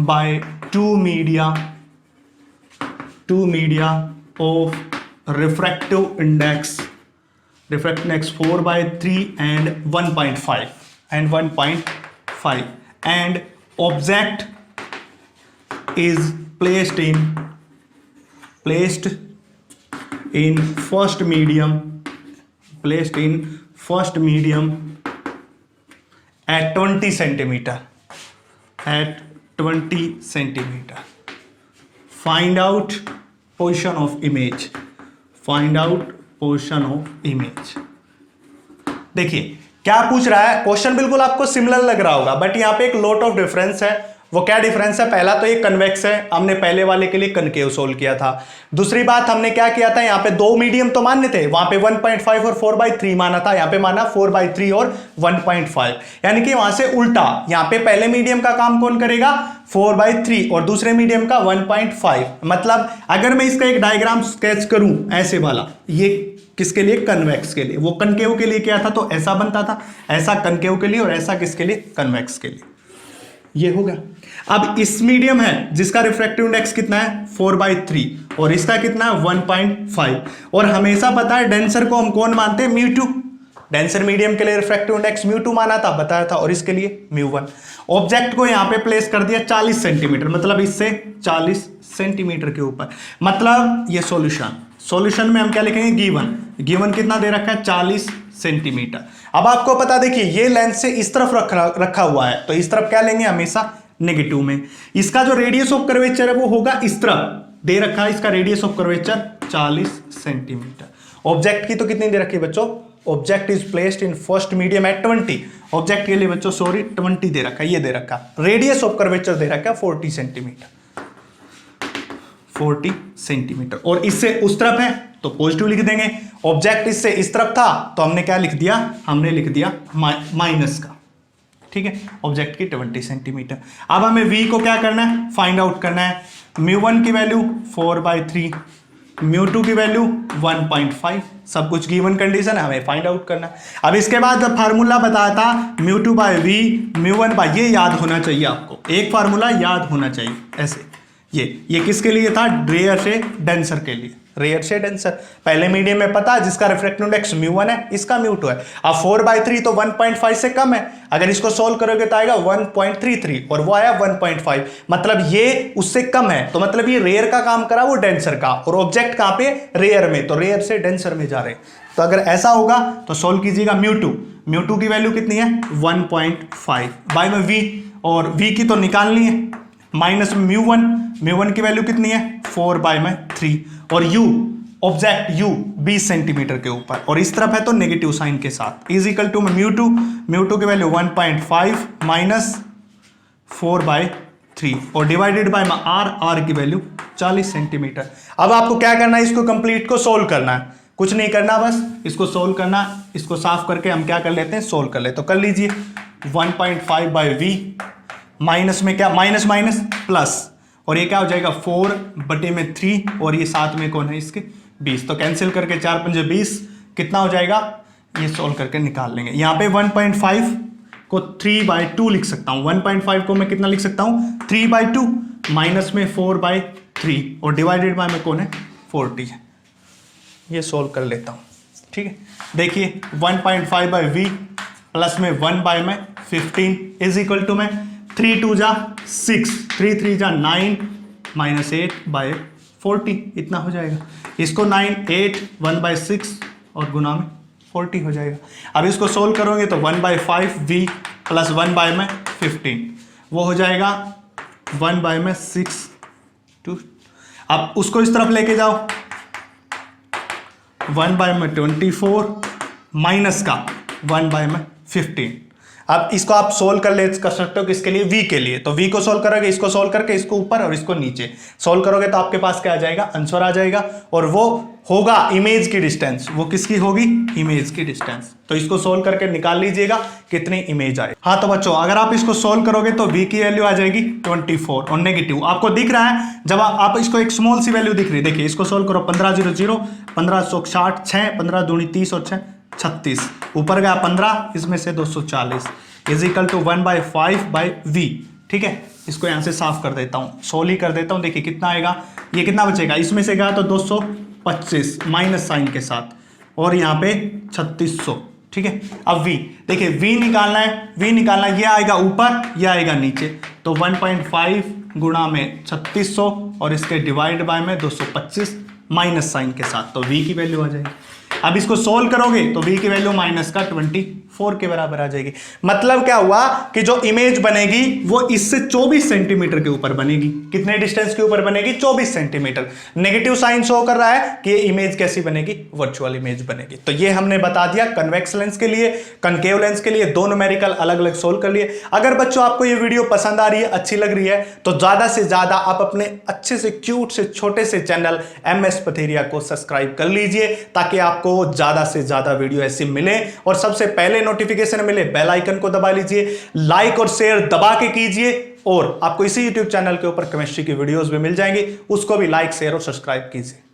by two media of refractive index 4/3 and 1.5 and object is placed in first medium at 20 centimeter. Find out position of image. देखिए क्या पूछ रहा है, question बिल्कुल आपको similar लग रहा होगा बट यहां पे एक लॉट ऑफ डिफरेंस है। वो क्या डिफरेंस है, पहला तो ये कन्वेक्स है, हमने पहले वाले के लिए कनकेव सोल्व किया था। दूसरी बात हमने क्या किया था, यहां पे दो मीडियम तो मान्य थे, वहां पे 1.5 और 4/3 माना था, यहां पे माना 4/3 और 1.5, यानी कि वहां से उल्टा यहां पे पहले मीडियम का काम कौन करेगा 4/3 और दूसरे मीडियम का 1.5। मतलब अगर मैं इसका एक डायग्राम स्केच करूं ऐसे वाला, ये किसके लिए, कन्वेक्स के लिए, वो कनकेव के लिए क्या था तो ऐसा बनता था, ऐसा कनकेव के लिए और ऐसा किसके लिए, कन्वेक्स के लिए। ये होगा। अब इस मीडियम है जिसका रिफ्रैक्टिव इंडेक्स कितना है 4/3 और इसका कितना है 1.5, और हमेशा पता है डेंसर को हम कौन मानते हैं μ2। डेंसर मीडियम के लिए रिफ्रैक्टिव इंडेक्स μ2 माना था, बताया था, और इसके लिए μ1। ऑब्जेक्ट को यहां पे प्लेस कर दिया 40 सेंटीमीटर, मतलब इससे 40 सेंटीमीटर के ऊपर, मतलब ये सॉल्यूशन में हम क्या लिखेंगे, गिवन कितना दे रखा है 40 सेंटीमीटर। अब आपको पता, देखिए ये लेंस से इस तरफ रखा हुआ है, तो इस तरफ क्या लेंगे हमेशा नेगेटिव में। इसका जो रेडियस ऑफ कर्वेचर है वो होगा इस तरफ दे रखा है, इसका radius of curvature 40 centimetre. Object की तो कितनी दे रखी है बच्चों, object is placed in first medium eight 20। Object के लिए बच्चों 20 दे रखा है, ये दे रखा, रेडियस ऑफ कर्वेचर दे रखा है 40 सेंटीमीटर, और इससे उस तरफ है तो पॉजिटिव लिख देंगे। ऑब्जेक्ट इससे इस तरफ था तो हमने क्या लिख दिया, हमने लिख दिया माइनस का, ठीक है, ऑब्जेक्ट की 20 सेंटीमीटर। अब हमें v को क्या करना है, फाइंड आउट करना है। μ1 की वैल्यू 4/3, μ2 की वैल्यू 1.5, सब कुछ गिवन कंडीशन है, हमें फाइंड आउट करना है। अब इसके बाद जब फार्मूला बताया था μ2/v μ1/, ये याद होना चाहिए आपको, एक फार्मूला याद होना चाहिए ऐसे। ये किसके लिए था, रेयर से डेंसर के लिए, रेयर से डेंसर। पहले मीडियम में पता है जिसका रिफ्रैक्टिव इंडेक्स μ1 है, इसका μ2 है। अब 4/3 तो 1.5 से कम है, अगर इसको सोल्व करोगे तो आएगा 1.33 और वो आया 1.5, मतलब ये उससे कम है, तो मतलब ये रेयर का काम करा वो डेंसर का, और ऑब्जेक्ट कहां पे, रेयर में, तो रेयर से डेंसर में जा रहे। तो अगर ऐसा होगा तो सोल्व कीजिएगा μ2 की वैल्यू कितनी है 1.5 बाय में v, और v की तो निकालनी है, माइनस μ1 की वैल्यू कितनी है 4/3, और u ऑब्जेक्ट u 20 सेंटीमीटर के ऊपर, और इस तरफ है तो नेगेटिव साइन के साथ, इज इक्वल टू μ2 की वैल्यू 1.5 माइनस 4/3 और डिवाइडेड बाय r की वैल्यू 40 सेंटीमीटर। अब आपको क्या करना है, इसको कंप्लीट को सोल्व करना है, कुछ नहीं करना, बस इसको सोल्व करना। इसको साफ करके हम क्या कर लेते हैं, सोल्व कर ले, तो कर लीजिए 1.5/v माइनस में क्या, माइनस प्लस, और ये क्या हो जाएगा 4/3, और ये साथ में कौन है इसके 20, तो कैंसिल करके 4 पंजे 20 कितना हो जाएगा, ये सोल्व करके निकाल लेंगे। यहाँ पे 1.5 को 3/2 लिख सकता हूँ, 1.5 को मैं कितना लिख सकता हूँ 3/2, माइनस में 4/3 और डिवाइडेड बाय में कौन है 40 है। ये सोल्व कर लेता हूँ, ठीक है। देखिए 1.5/v प्लस में 1/15 इज इक्वल टू में 3 2 जा 6, 3 3 जा 9 माइनस 8/40, इतना हो जाएगा। इसको 9 8 1/6 और गुना में 40 हो जाएगा। अब इसको सोल्व करोगे तो 1/5v प्लस 1/15 वो हो जाएगा 1/6 2। अब उसको इस तरफ लेके जाओ, 1/24 माइनस का 1/15। अब इसको आप सोल्व कर सकते हो किसके लिए, v के लिए। तो v को सोल्व करोगे, इसको सोल्व करके इसको ऊपर और इसको नीचे सोल्व करोगे तो आपके पास क्या आ जाएगा, आंसर आ जाएगा। और वो होगा इमेज की डिस्टेंस। वो किसकी होगी, इमेज की डिस्टेंस। तो इसको सोल्व करके निकाल लीजिएगा कितनी इमेज आए। हाँ तो बच्चों अगर आप इसको सोल्व करोगे तो v की वैल्यू आ जाएगी 24 और नेगेटिव आपको दिख रहा है। जब आप इसको एक स्मॉल सी वैल्यू दिख रही है, देखिए इसको सोल्व करो, 15 0 0 15 60 6 15 दूनी 30 और 6 36, ऊपर गया 15, इसमें से 240 इज इक्वल टू 1/5/v। ठीक है, इसको यहां से साफ कर देता हूं, सोल्व ही कर देता हूं। देखिए कितना आएगा, ये कितना बचेगा, इसमें से गया तो 225 माइनस साइन के साथ और यहाँ पे 3600। ठीक है, अब v देखिए, v निकालना है, v निकालना है, ये आएगा ऊपर, ये आएगा नीचे। तो 1.5 गुणा में 3600 और इसके डिवाइड बाय में 225 माइनस साइन के साथ, तो v की वैल्यू आ जाएगी। अब इसको सोल्व करोगे तो v की वैल्यू माइनस का 24 के बराबर आ जाएगी। मतलब क्या हुआ कि जो इमेज बनेगी वो इससे 24 सेंटीमीटर के ऊपर बनेगी। कितने डिस्टेंस के ऊपर बनेगी, 24 सेंटीमीटर। नेगेटिव साइन शो कर रहा है कि ये इमेज कैसी बनेगी, वर्चुअल इमेज बनेगी। तो ये हमने बता दिया कन्वेक्स लेंस के लिए, कनकेव लेंस के लिए, दो न्यूमेरिकल अलग अलग सोल्व कर लिए। अगर बच्चों आपको ये वीडियो पसंद आ रही है, अच्छी लग रही है, तो ज्यादा से ज्यादा आप अपने अच्छे से क्यूट से छोटे से चैनल MS पथेरिया को सब्सक्राइब कर लीजिए, ताकि आपको ज्यादा से ज्यादा वीडियो ऐसी मिले और सबसे पहले नोटिफिकेशन मिले। बेल आइकन को दबा लीजिए, लाइक और शेयर दबा के कीजिए, और आपको इसी YouTube चैनल के ऊपर केमिस्ट्री की वीडियोस भी मिल जाएंगी, उसको भी लाइक शेयर और सब्सक्राइब कीजिए।